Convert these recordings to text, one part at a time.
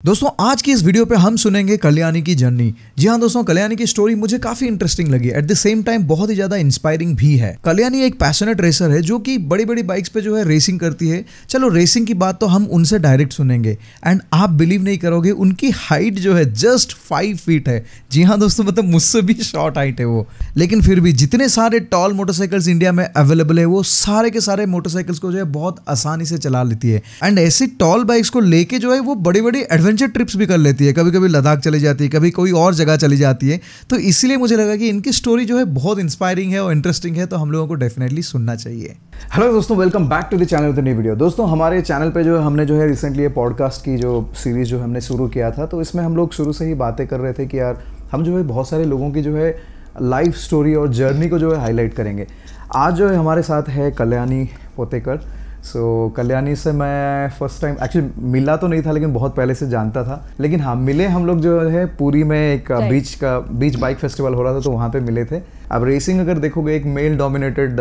दोस्तों आज की इस वीडियो पे हम सुनेंगे कल्याणी की जर्नी। जी हाँ दोस्तों, कल्याणी की स्टोरी मुझे काफी इंटरेस्टिंग लगी, एट द सेम टाइम बहुत ही ज्यादा इंस्पायरिंग भी है। कल्याणी एक पैशनेट रेसर है जो कि बड़ी बड़ी बाइक्स पे जो है रेसिंग करती है। चलो रेसिंग की बात तो हम उनसे डायरेक्ट सुनेंगे एंड आप बिलीव नहीं करोगे, उनकी हाइट जो है जस्ट 5 फीट है। जी हाँ दोस्तों, मतलब मुझसे भी शॉर्ट हाइट है वो, लेकिन फिर भी जितने सारे टॉल मोटरसाइकिल्स इंडिया में अवेलेबल है वो सारे के सारे मोटरसाइकिल्स को जो है बहुत आसानी से चला लेती है। एंड ऐसी टॉल बाइक्स को लेके जो है वो बड़ी बड़ी एडवेंचर ट्रिप्स भी कर लेती है। कभी कभी लद्दाख चली जाती है, कभी कोई और जगह चली जाती है। तो इसीलिए मुझे लगा कि इनकी स्टोरी जो है बहुत इंस्पायरिंग है और इंटरेस्टिंग है, तो हम लोगों को डेफिनेटली सुनना चाहिए। हेलो दोस्तों, welcome back to the channel with new video. दोस्तों हमारे चैनल पे जो हमने जो है रिसेंटली ये पॉडकास्ट की जो सीरीज जो हमने शुरू किया था, तो इसमें हम लोग शुरू से ही बातें कर रहे थे कि यार हम जो है बहुत सारे लोगों की जो है लाइफ स्टोरी और जर्नी को जो है हाईलाइट करेंगे। आज जो है हमारे साथ है कल्याणी पोतेकर। कल्याणी से मैं फर्स्ट टाइम एक्चुअली मिला तो नहीं था, लेकिन बहुत पहले से जानता था। लेकिन हाँ, मिले हम लोग जो है पुरी में एक बीच बाइक फेस्टिवल हो रहा था, तो वहाँ पे मिले थे। अब रेसिंग अगर देखोगे एक मेल डोमिनेटेड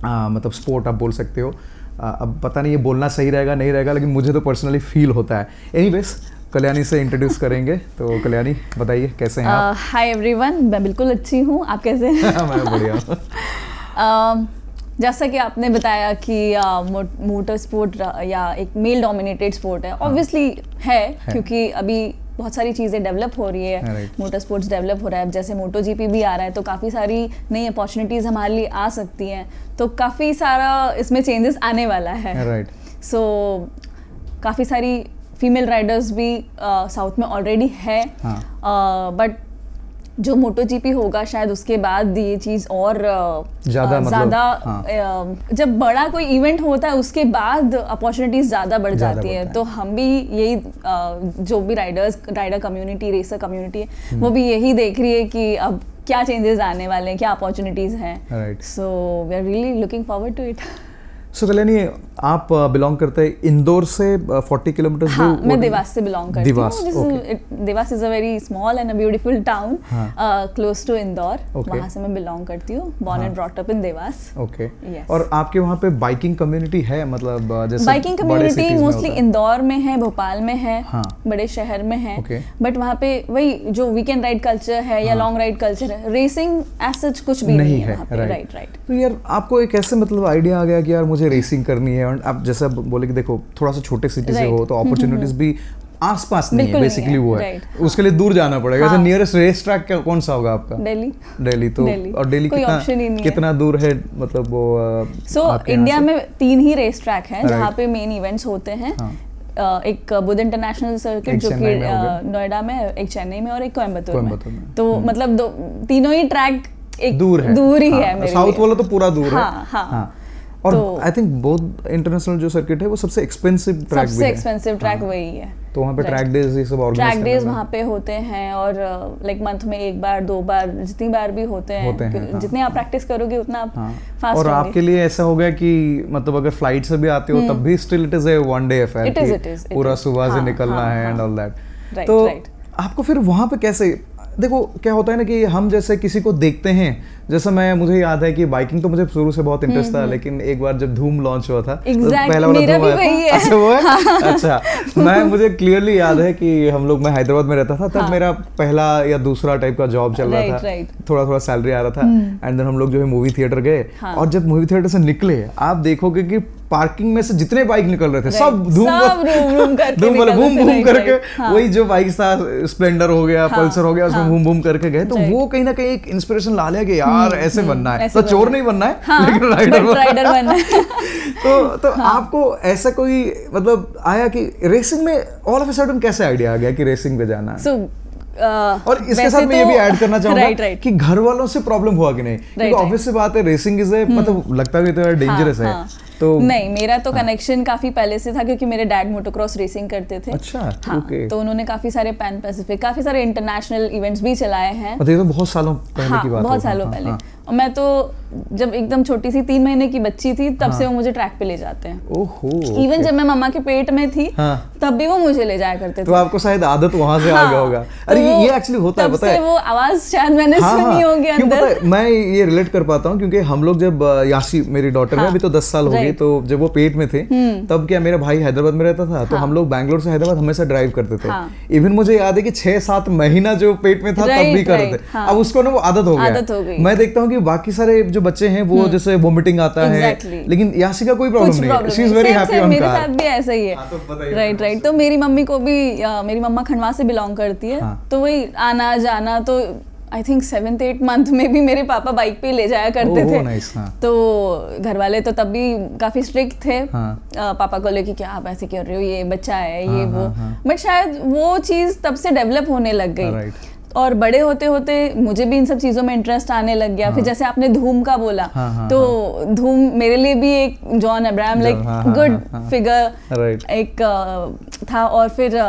मतलब स्पोर्ट आप बोल सकते हो। अब पता नहीं ये बोलना सही रहेगा नहीं रहेगा, लेकिन मुझे तो पर्सनली फील होता है। एनीवेज कल्याणी से इंट्रोड्यूस करेंगे। तो कल्याणी बताइए कैसे हैं आप? हाय एवरीवन, मैं बिल्कुल अच्छी हूँ, आप कैसे हैं? मैं बढ़िया हूँ। जैसा कि आपने बताया कि मोटर स्पोर्ट या एक मेल डोमिनेटेड स्पोर्ट है, ऑब्वियसली है, क्योंकि अभी बहुत सारी चीज़ें डेवलप हो रही है। मोटर स्पोर्ट्स डेवलप हो रहा है, जैसे मोटो जीपी भी आ रहा है, तो काफ़ी सारी नई अपॉर्चुनिटीज़ हमारे लिए आ सकती हैं। तो काफ़ी सारा इसमें चेंजेस आने वाला है। सो काफ़ी सारी फीमेल राइडर्स भी साउथ में ऑलरेडी है, बट जो मोटो जीपी होगा शायद उसके बाद ये चीज़ और ज़्यादा जब बड़ा कोई इवेंट होता है उसके बाद अपॉर्चुनिटीज़ ज़्यादा बढ़ जाती है। तो हम भी यही जो भी राइडर कम्युनिटी, रेसर कम्युनिटी है, वो भी यही देख रही है कि अब क्या चेंजेस आने वाले हैं, क्या अपॉर्चुनिटीज़ हैं। So we are really looking forward to it. So Kalyani, आप बिलोंग करते हैं इंदौर से 40 किलोमीटर दूर? हाँ, मैं देवास से बिलोंग करती हूँ। Dewas is a very small and a beautiful town close to Indore. वहाँ से मैं बिलोंग करती हूँ, born and brought up in Dewas. Okay. और आपके वहाँ पे बाइकिंग कम्युनिटी है? मतलब जैसे बाइकिंग कम्युनिटी मोस्टली इंदौर में है, भोपाल में है, बड़े शहर में है, बट वहाँ पे वही जो वीकेंड राइड कल्चर है या लॉन्ग राइड कल्चर है, रेसिंग एज सच कुछ भी नहीं है। राइट। तो यार आपको एक ऐसे मतलब आइडिया आ गया कि यार मुझे रेसिंग करनी है, और आप जैसे बोले कि देखो थोड़ा सा छोटे सिटी से हो तो अपॉर्चुनिटीज भी आसपास नहीं है, बेसिकली वो है। उसके लिए दूर जाना पड़ेगा। तो नियरेस्ट रेस ट्रैक कौन सा होगा आपका? दिल्ली। तो और दिल्ली कितना दूर है? मतलब वो इंडिया में 3 ही रेस ट्रैक हैं जहाँ पे मेन इवेंट्स होते हैं। एक बुध इंटरनेशनल सर्किट जो कि नोएडा में, एक चेन्नई में और एक कोयम्बतूर में। तो मतलब तीनों ही ट्रैक एक दूर ही है। साउथ वाला तो पूरा दूर है। और आई थिंक बोथ इंटरनेशनल जो सर्किट है वो सबसे एक्सपेंसिव ट्रैक भी है। सबसे एक्सपेंसिव ट्रैक वही है। तो वहाँ पे ट्रैक डेज ये सब ऑर्गेनाइज ट्रैक डेज वहाँ पे होते हैं, और लाइक मंथ में 1 बार 2 बार जितनी बार भी होते हैं। जितनी आप प्रैक्टिस करोगे उतना आप फास्ट। और आपके लिए ऐसा हो गया कि मतलब अगर फ्लाइट से भी आते हो तब भी still it is a one day affair, पूरा सुबह से निकलना है एंड ऑल दैट। तो आपको फिर वहाँ पे कैसे, देखो क्या होता है ना कि हम जैसे किसी को देखते हैं, जैसे मुझे याद है कि बाइकिंग तो मुझे शुरू से बहुत इंटरेस्ट था, लेकिन एक बार जब धूम लॉन्च हुआ था, पहला वाला धूम आया था। अच्छा वो है? अच्छा, मुझे क्लियरली याद है कि मैं हैदराबाद में रहता था, तब मेरा पहला या दूसरा टाइप का जॉब चल रहा था, थोड़ा सैलरी आ रहा था। एंड देन हम लोग जो है मूवी थिएटर गए, और जब मूवी थिएटर से निकले आप देखोगे कि पार्किंग में से जितने बाइक निकल रहे थे सब धूम करके, वही जो बाइक था स्प्लेंडर हो गया, पल्सर हो गया, उसमें बूम करके गए। तो वो कहीं ना कहीं एक इंस्पिरेशन ला लिया कि यार ऐसे बनना है, तो चोर नहीं बनना है, लेकिन राइडर बनना है। तो आपको ऐसा कोई मतलब आया कि रेसिंग में ऑल ऑफ अ सडन कैसे आइडिया आ गया कि रेसिंग पे जाना है? और इसके साथ मैं ये भी ऐड करना चाहूंगा कि घर वालों से प्रॉब्लम हुआ कि नहीं, क्योंकि ऑब्वियस सी बात है रेसिंग इज मतलब लगता भी तो डेंजरस है। तो नहीं, मेरा तो कनेक्शन काफी पहले से था, क्योंकि मेरे डैड मोटोक्रॉस रेसिंग करते थे। अच्छा, तो उन्होंने काफी सारे पैन पैसिफिक, काफी सारे इंटरनेशनल इवेंट्स भी चलाए हैं। ये तो बहुत सालों पहले की बात है। बहुत सालों पहले। और मैं तो जब एकदम छोटी सी 3 महीने की बच्ची थी तब से वो मुझे ट्रैक पे ले जाते हैं। ओहो। इवन जब मैं मम्मा के पेट में थी तब भी वो मुझे ले जाया करते थे। तो आपको शायद आदत वहां से आ गया होगा। अरे ये एक्चुअली होता है, पता है, वो आवाज शायद मैंने सुनी होगी अंदर। मैं ये रिलेट कर पाता हूँ, क्योंकि हम लोग जब यासी मेरी डॉटर है, अभी तो 10 साल हो गई एक्चुअली। तो जब वो पेट में थे तब क्या, मेरा भाई हैदराबाद में रहता था, तो हम लोग बैंगलोर से हैदराबाद हमेशा ड्राइव करते थे। इवन मुझे याद है कि 6-7 महीना जो पेट में था तब भी करते थे। अब उसको ना वो आदत हो गया। मैं देखता हूँ कि बाकी सारे जो बच्चे हैं वो जैसे वोमिटिंग आता है, लेकिन यासी का कोई प्रॉब्लम नहीं है, she is very happy on car. मेरे साथ भी ऐसा ही है। राइट। तो मेरी मम्मी को भी, मेरी मम्मा खंडवा से बिलोंग करती है, तो वही आना जाना, तो आई थिंक 7th-8th मंथ में भी मेरे पापा बाइक पे ले जाया करते थे। तो घर वाले तो तब भी काफी स्ट्रिक्ट थे पापा को लेके, क्या आप ऐसे कर रहे हो, ये बच्चा है, ये वो। बट शायद वो चीज तब से डेवलप होने लग गई, और बड़े होते होते मुझे भी इन सब चीजों में इंटरेस्ट आने लग गया। फिर जैसे आपने धूम का बोला, तो धूम मेरे लिए भी एक John Abraham like good figure एक था। और फिर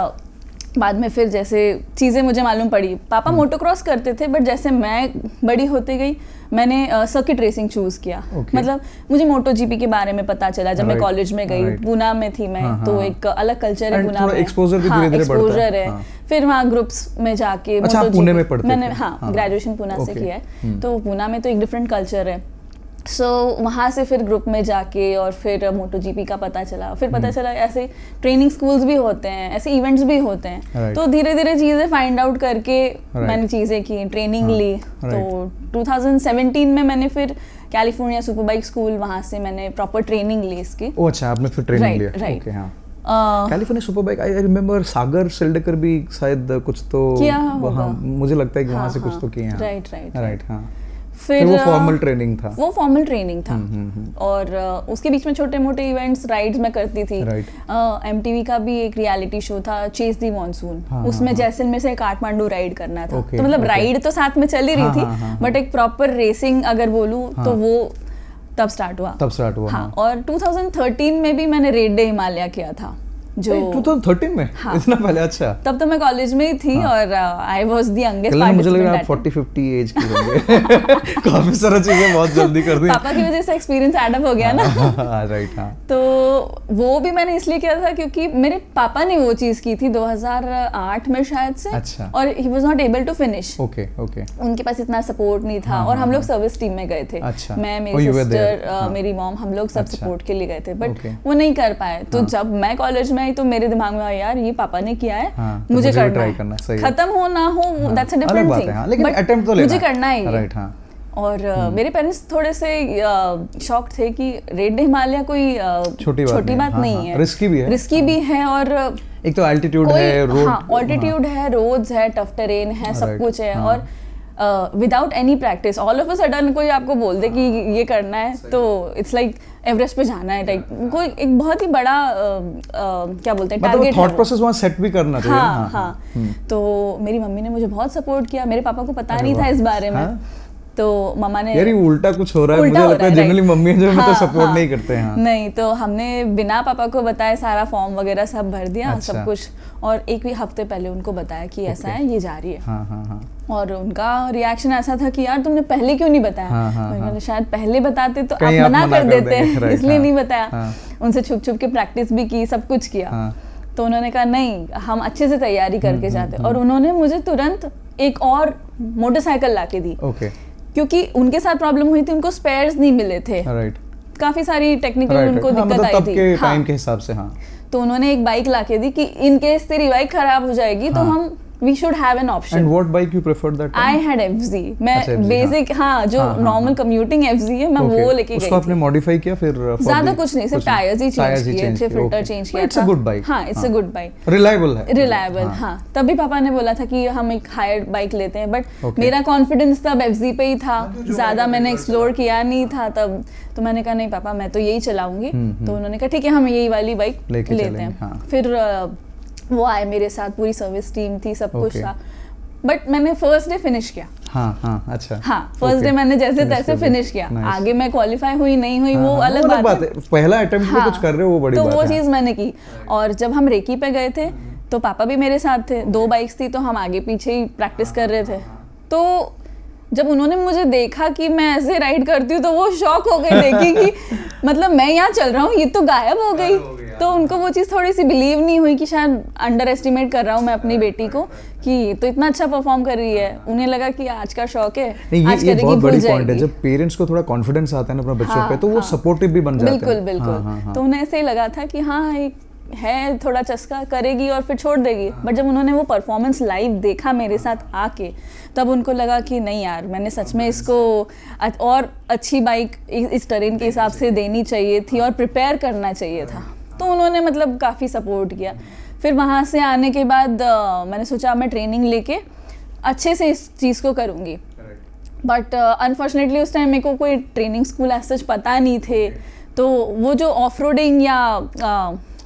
बाद में फिर जैसे चीज़ें मुझे मालूम पड़ी, पापा मोटोक्रॉस करते थे, बट जैसे मैं बड़ी होती गई मैंने सर्किट रेसिंग चूज़ किया। मतलब मुझे मोटो जीपी के बारे में पता चला जब मैं कॉलेज में गई, पूना में थी मैं, तो एक अलग कल्चर है पूना में, एक्सपोजर है। फिर वहाँ ग्रुप्स में जाके पुणे में पढ़ते मैंने ग्रेजुएशन पूना से किया है, तो पूना में तो एक डिफरेंट कल्चर है। सो वहाँ से फिर ग्रुप में जाके और फिर मोटो जीपी का पता चला, फिर पता चला ऐसे ट्रेनिंग स्कूल्स भी होते हैं, ऐसे इवेंट्स भी होते हैं। तो धीरे धीरे चीज़ें फाइंड आउट करके मैंने चीज़ें की, ट्रेनिंग ली। तो 2017 में मैंने फिर कैलिफोर्निया सुपरबाइक स्कूल, वहाँ से मैंने प्रॉपर ट्रेनिंग ली इसकी। ओह अच्छा, आपने फिर ट्रेनिंग लिया। Right. California superbike, I remember Sagar Sildekar भी शायद कुछ तो किया, मुझे लगता है कि वहाँ से कुछ तो किया। राइट। हाँ। फिर वो फॉर्मल ट्रेनिंग था। वो फॉर्मल ट्रेनिंग था। और उसके बीच में छोटे मोटे इवेंट्स, राइड्स में करती थी। MTV का भी एक रियलिटी शो था, चेस दी मॉनसून, उसमें जैसलमेर से काठमांडू राइड करना था। तो मतलब राइड तो साथ में चल ही रही थी, बट एक प्रॉपर रेसिंग अगर बोलूं तो वो तब स्टार्ट हुआ। हाँ। और 2013 में भी मैंने रेड डे हिमालय किया था, जो 2013 में। हाँ। इतना पहले। अच्छा, तब तो मैं कॉलेज में ही थी। हाँ। और I was the youngest participant. मुझे लग रहा है आप 40-50 एज की होंगे। काफी सारी चीजें बहुत जल्दी कर दी। पापा की वजह से एक्सपीरियंस ऐड अप हो गया ना। राइट। हाँ। तो वो भी मैंने इसलिए किया था क्योंकि मेरे पापा ने वो चीज की थी 2008 में शायद से। अच्छा। और he was not able to finish. Okay. उनके पास इतना सपोर्ट नहीं था। और हम लोग सर्विस टीम में गए थे। अच्छा। मैं, मेरी सिस्टर, मेरी मॉम, हम लोग सब सपोर्ट के लिए गए थे, बट वो नहीं कर पाए। तो जब मैं कॉलेज में आई तो मेरे दिमाग में यार ये पापा ने किया है, मुझे करना है। खत्म हो ना हो, दैट्स अ डिफरेंट थिंग, लेकिन अटेम्प्ट तो लेना मुझे करना है। राइट। हाँ। और मेरे पेरेंट्स थोड़े से शॉक थे कि रेड डे हिमालय कोई छोटी बात नहीं है, रिस्की भी है। और एक तो एल्टीट्यूड है, रोड, ऑल्टीट्यूड है, रोड्स है, टफ टेरेन है, सब कुछ है। और without any practice all of a sudden कोई आपको बोल दे कि ये करना है, तो इट्स लाइक एवरेस्ट पे जाना है टाइप। कोई एक बहुत ही बड़ा क्या बोलते हैं, टारगेट, थॉट प्रोसेस वहाँ सेट भी करना चाहिए। हाँ। तो मेरी मम्मी ने मुझे बहुत सपोर्ट किया, मेरे पापा को पता नहीं था इस बारे में। तो मम्मा ने, यार उल्टा कुछ हो रहा है, मुझे लगता है जनरली मम्मी जो मतलब सपोर्ट नहीं करते हैं। नहीं, तो हमने बिना पापा को बताए सारा फॉर्म वगैरह सब भर दिया। सब कुछ। और एक भी हफ्ते पहले उनको बताया कि ऐसा है, ये जा रही है। और उनका रिएक्शन ऐसा था कि यार तुमने पहले क्यों नहीं बताया। मैंने शायद पहले बताते तो आप मना कर देते, इसलिए नहीं बताया। उनसे छुप छुप के प्रैक्टिस भी की, सब कुछ किया। तो उन्होंने कहा नहीं, हम अच्छे से तैयारी करके जाते। और उन्होंने मुझे तुरंत एक और मोटरसाइकिल ला के दी, क्योंकि उनके साथ प्रॉब्लम हुई थी, उनको स्पेयर्स नहीं मिले थे। काफी सारी टेक्निकल उनको दिक्कत आई थी टाइम के हिसाब से। तो उन्होंने एक बाइक लाके दी कि इन केस तेरी बाइक खराब हो जाएगी तो हम we should have an option. And what bike you preferred that time? I had FZ. मैं बेसिक जो नॉर्मल कम्यूटिंग FZ है, मैं वो लेके गई थी। उसको आपने मॉडिफाई किया फिर? ज्यादा कुछ नहीं, सिर्फ टायर्स ही चेंज किए थे, फिल्टर चेंज किया था। It's a good bike. हाँ, it's a good bike. Reliable है। हाँ। तभी पापा ने बोला था कि हम एक हायर बाइक लेते हैं, बट मेरा कॉन्फिडेंस तब FZ पे ही था, ज्यादा मैंने एक्सप्लोर किया नहीं था तब। तो मैंने कहा नहीं पापा, मैं तो यही चलाऊंगी। तो उन्होंने कहा ठीक है, हम यही वाली बाइक लेते हैं। फिर वो आए मेरे साथ, पूरी सर्विस टीम थी, सब कुछ था। बट मैंने फर्स्ट डे फिनिश किया। अच्छा। फर्स्ट डे मैंने जैसे तैसे फिनिश किया। आगे मैं क्वालिफाई हुई नहीं हुई वो अलग बात है। पहला अटेम्प्ट में कुछ कर रहे हो वो बड़ी बात है। तो वो चीज मैंने की। और जब हम रेकी पे गए थे तो पापा भी मेरे साथ थे, 2 बाइक्स थी, तो हम आगे पीछे ही प्रैक्टिस कर रहे थे। तो जब उन्होंने मुझे देखा कि मैं ऐसे राइड करती हूँ तो वो शॉक हो गई, देखी कि मतलब मैं यहाँ चल रहा हूँ, ये तो गायब हो गई। तो उनको वो चीज़ थोड़ी सी बिलीव नहीं हुई कि शायद अंडर एस्टिमेट कर रहा हूँ मैं अपनी बेटी को कि तो इतना अच्छा परफॉर्म कर रही है। उन्हें लगा कि आज का शौक है, आज करेगी, बहुत बड़ी पॉइंट है। जब पेरेंट्स को थोड़ा कॉन्फिडेंस आता है ना अपने बच्चों पे, तो वो सपोर्टिव भी बन जाते हैं। बिल्कुल बिल्कुल। तो उन्हें ऐसे ही लगा था कि हाँ एक है थोड़ा चस्का, करेगी और फिर छोड़ देगी। बट जब उन्होंने वो परफॉर्मेंस लाइव देखा मेरे साथ आके, तब उनको लगा कि नहीं यार, मैंने सच में इसको और अच्छी बाइक इस टरेन के हिसाब से देनी चाहिए थी और प्रिपेयर करना चाहिए था। तो उन्होंने मतलब काफ़ी सपोर्ट किया। फिर वहाँ से आने के बाद मैंने सोचा मैं ट्रेनिंग लेके अच्छे से इस चीज़ को करूँगी। बट अनफॉर्चुनेटली उस टाइम मेरे को कोई ट्रेनिंग स्कूल ऐसा सच पता नहीं थे। तो वो जो ऑफ रोडिंग या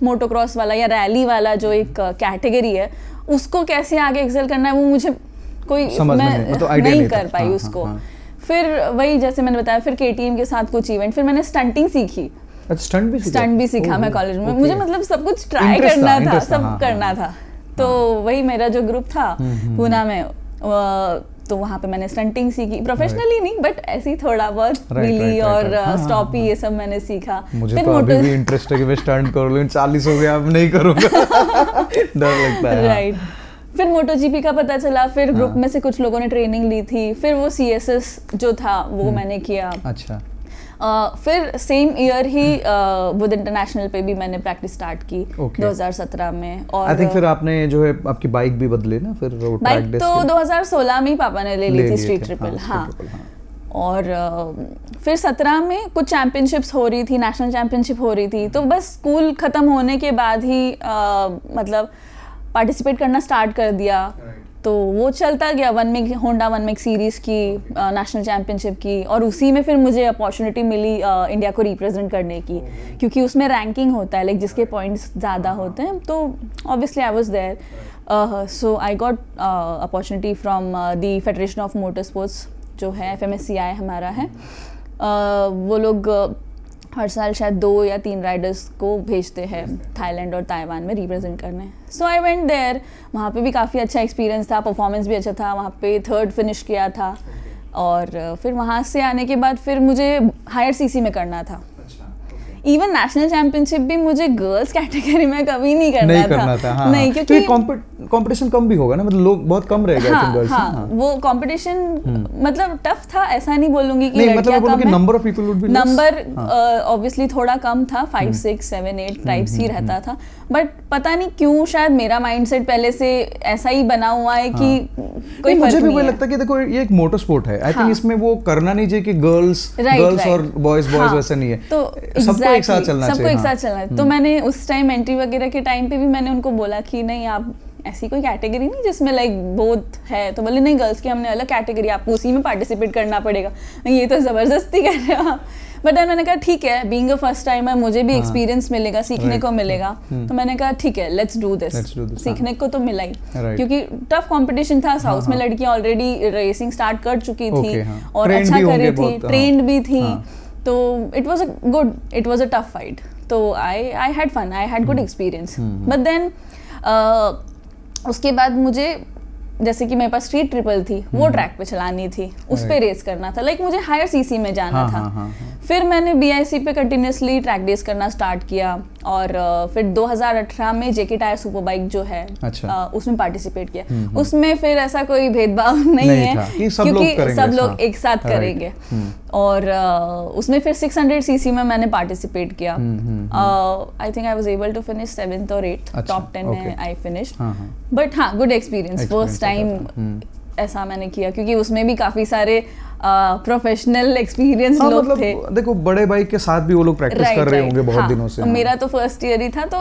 मोटोक्रॉस वाला या रैली वाला जो एक कैटेगरी है, उसको कैसे आगे एक्सेल करना है वो मुझे कोई मैं तो नहीं कर पाई उसको। फिर वही जैसे मैंने बताया, फिर KTM के साथ कुछ इवेंट, फिर मैंने स्टंटिंग सीखी। स्टंट भी सीखा मैं कॉलेज में। मुझे मतलब सब कुछ ट्राई करना था, सब करना था। तो वही मेरा जो ग्रुप था पूना में, तो वहाँ पे मैंने स्टंटिंग सीखी, प्रोफेशनली नहीं बट ऐसे ही थोड़ा बहुत व्हीली और स्टॉपी ये सब मैंने सीखा। मुझे तो अभी भी इंटरेस्ट है कि मैं स्टंट कर लूं, 40 हो गया अब नहीं करूंगा। डर लगता है। राइट। फिर MotoGP का पता चला, फिर ग्रुप में से कुछ लोगों ने ट्रेनिंग ली थी, फिर वो CSS जो था वो मैंने किया। अच्छा। फिर same year he would international पे भी मैंने प्रैक्टिस स्टार्ट की 2017 में। और आई थिंक फिर आपने जो है आपकी बाइक भी बदली ना, फिर बाइक तो 2016 में ही पापा ने ले ली थी, स्ट्रीट ट्रिपल। हाँ। और फिर 17 में कुछ चैंपियनशिप्स हो रही थी, नेशनल चैंपियनशिप हो रही थी। तो बस स्कूल ख़त्म होने के बाद ही मतलब पार्टिसिपेट करना स्टार्ट कर दिया। तो वो चलता गया, होंडा वन मेक सीरीज़ की, नेशनल चैम्पियनशिप की, और उसी में फिर मुझे अपॉर्चुनिटी मिली इंडिया को रिप्रेजेंट करने की, क्योंकि उसमें रैंकिंग होता है, लाइक जिसके पॉइंट्स ज़्यादा होते हैं। तो obviously I was there. So I got opportunity from the federation of motor sports जो है, FMSCI हमारा है। वो लोग हर साल शायद 2 या 3 राइडर्स को भेजते हैं थाईलैंड और ताइवान में रिप्रेजेंट करने। सो आई वेंट देयर। वहाँ पे भी काफ़ी अच्छा एक्सपीरियंस था, परफॉर्मेंस भी अच्छा था। वहाँ पे 3rd फिनिश किया था। और फिर वहाँ से आने के बाद फिर मुझे हायर CC में करना था। इवन नेशनल चैंपियनशिप भी मुझे गर्ल्स कैटेगरी में कभी नहीं करना था। हाँ, नहीं, क्योंकि कंपटीशन कम भी होगा ना, मतलब लोग बहुत कम रहेगा। हाँ, गर्ल्स हाँ, हाँ, वो कंपटीशन मतलब टफ था, ऐसा नहीं बोलूंगी कि लड़कियां कम है। Number of people would be less. Number obviously थोड़ा कम था, 5, 6, 7, 8 टाइप्स ही रहता था। बट पता नहीं क्यों, शायद मेरा माइंडसेट पहले से ऐसा ही बना हुआ है कि कोई मुझे भी वही लगता है कि देखो ये एक मोटर स्पोर्ट है। आई थिंक इसमें वो करना नहीं चाहिए कि गर्ल्स और बॉयज वैसा नहीं है। तो सबको एक साथ चलना चाहिए। सबको एक साथ चलना है। तो मैंने उस टाइम एंट्री वगैरह के टाइम पे भी मैंने उनको बोला कि नहीं, आप ऐसी कोई कैटेगरी नहीं जिसमें लाइक बोथ है। तो बोले नहीं, गर्ल्स की हमने अलग कैटेगरी, आपको उसी में पार्टिसिपेट करना पड़ेगा। ये तो ज़बरदस्ती कर रहे हो। बट मैंने कहा ठीक है, बीइंग अ फर्स्ट टाइमर मुझे भी एक्सपीरियंस मिलेगा, सीखने को मिलेगा। तो मैंने कहा ठीक है, लेट्स डू दिस। सीखने को तो मिला ही, क्योंकि टफ कंपटीशन था। साउथ में लड़कियां ऑलरेडी रेसिंग स्टार्ट कर चुकी थी और अच्छा कर रही थी, ट्रेंड भी थी। तो it was a tough fight. तो I had fun, I had good experience. But then उसके बाद मुझे, जैसे कि मेरे पास स्ट्रीट ट्रिपल थी, वो ट्रैक पे चलानी थी, उस पे रेस करना था, लाइक मुझे हायर CC में जाना था। फिर मैंने BIC पे कंटिन्यूसली ट्रैक रेस करना स्टार्ट किया। और फिर 2018 में JK टायर सुपर बाइक जो है, उसमें पार्टिसिपेट किया। उसमें फिर ऐसा कोई भेदभाव नहीं है, क्योंकि सब लोग एक साथ करेंगे। और उसमें फिर 600 CC में मैंने पार्टिसिपेट किया। I think I was able to finish 7th और 8th, टॉप 10 में आई फिनिश। बट हाँ, गुड एक्सपीरियंस, फर्स्ट टाइम ऐसा मैंने किया, क्योंकि उसमें भी काफी सारे प्रोफेशनल एक्सपीरियंस लोग मतलब थे। देखो बड़े बाइक के साथ भी वो लोग प्रैक्टिस कर रहे होंगे बहुत दिनों से। मेरा तो फर्स्ट ईयर ही था, तो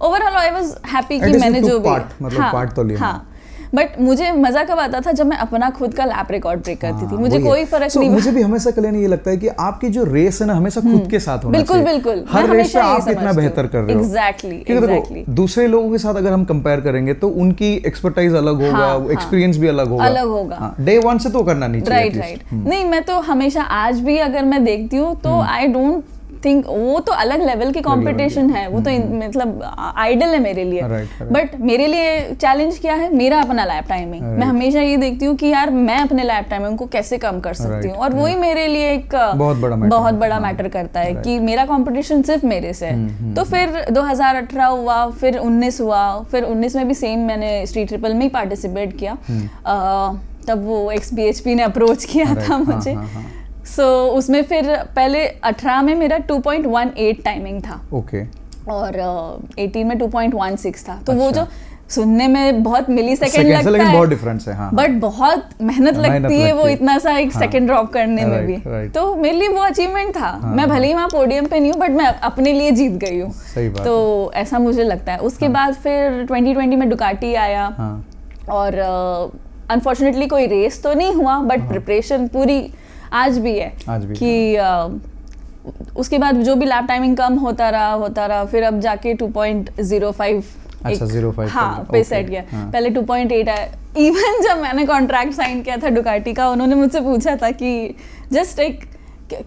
ओवरऑल आई वाज हैप्पी कि मैंने जो भी पार्ट तो लिया। बट मुझे मजा कब आता था, जब मैं अपना खुद का लैप रिकॉर्ड ब्रेक करती थी। मुझे कोई फर्क नहीं। मुझे भी हमेशा कल्याणी ये लगता है कि आपकी जो रेस है ना, हमेशा खुद के साथ होना चाहिए। बिल्कुल। हर रेस पे आप कितना बेहतर कर रहे हो। एग्जैक्टली। दूसरे लोगों के साथ अगर हम कंपेयर करेंगे तो उनकी एक्सपर्टाइज अलग होगा, एक्सपीरियंस भी अलग होगा। डे 1 से तो करना नहीं चाहिए। राइट। नहीं, मैं तो हमेशा आज भी अगर मैं देखती हूँ तो आई डोंट थिंक वो तो अलग लेवल की कंपटीशन है, वो तो मतलब आइडल है मेरे लिए। बट मेरे लिए चैलेंज क्या है, मेरा अपना लैप टाइमिंग। मैं हमेशा ये देखती हूँ कि यार मैं अपने लैप टाइमिंग को कैसे कम कर सकती हूँ, और वही मेरे लिए एक बहुत बड़ा मैटर करता है कि मेरा कंपटीशन सिर्फ मेरे से है। तो फिर 2018 हुआ, फिर 19 हुआ, फिर 19 में भी सेम मैंने स्ट्रीट ट्रिपल में ही पार्टिसिपेट किया। तब वो XBHP ने अप्रोच किया था मुझे। सो उसमें फिर पहले 18 में मेरा 2.18 टाइमिंग था, और 18 में 2.16 था। तो वो जो सुनने में बहुत मिली सेकेंड लगता है, बहुत डिफरेंस है, बट बहुत मेहनत लगती है वो इतना सा एक सेकंड ड्रॉप करने में भी। तो मेरे लिए वो अचीवमेंट था। मैं भले ही वहाँ पोडियम पे नहीं हूँ, बट मैं अपने लिए जीत गई हूँ। तो ऐसा मुझे लगता है। उसके बाद फिर 2020 में डुकाटी आया, और अनफॉर्चुनेटली कोई रेस तो नहीं हुआ, बट प्रिपरेशन पूरी आज भी है कि उसके बाद जो भी लैप टाइमिंग कम होता रहा, फिर अब जाके 2.05 पे सेट किया। पहले 2.8 आया। इवन जब मैंने कॉन्ट्रैक्ट साइन किया था डुकाटी का, उन्होंने मुझसे पूछा था कि जस्ट एक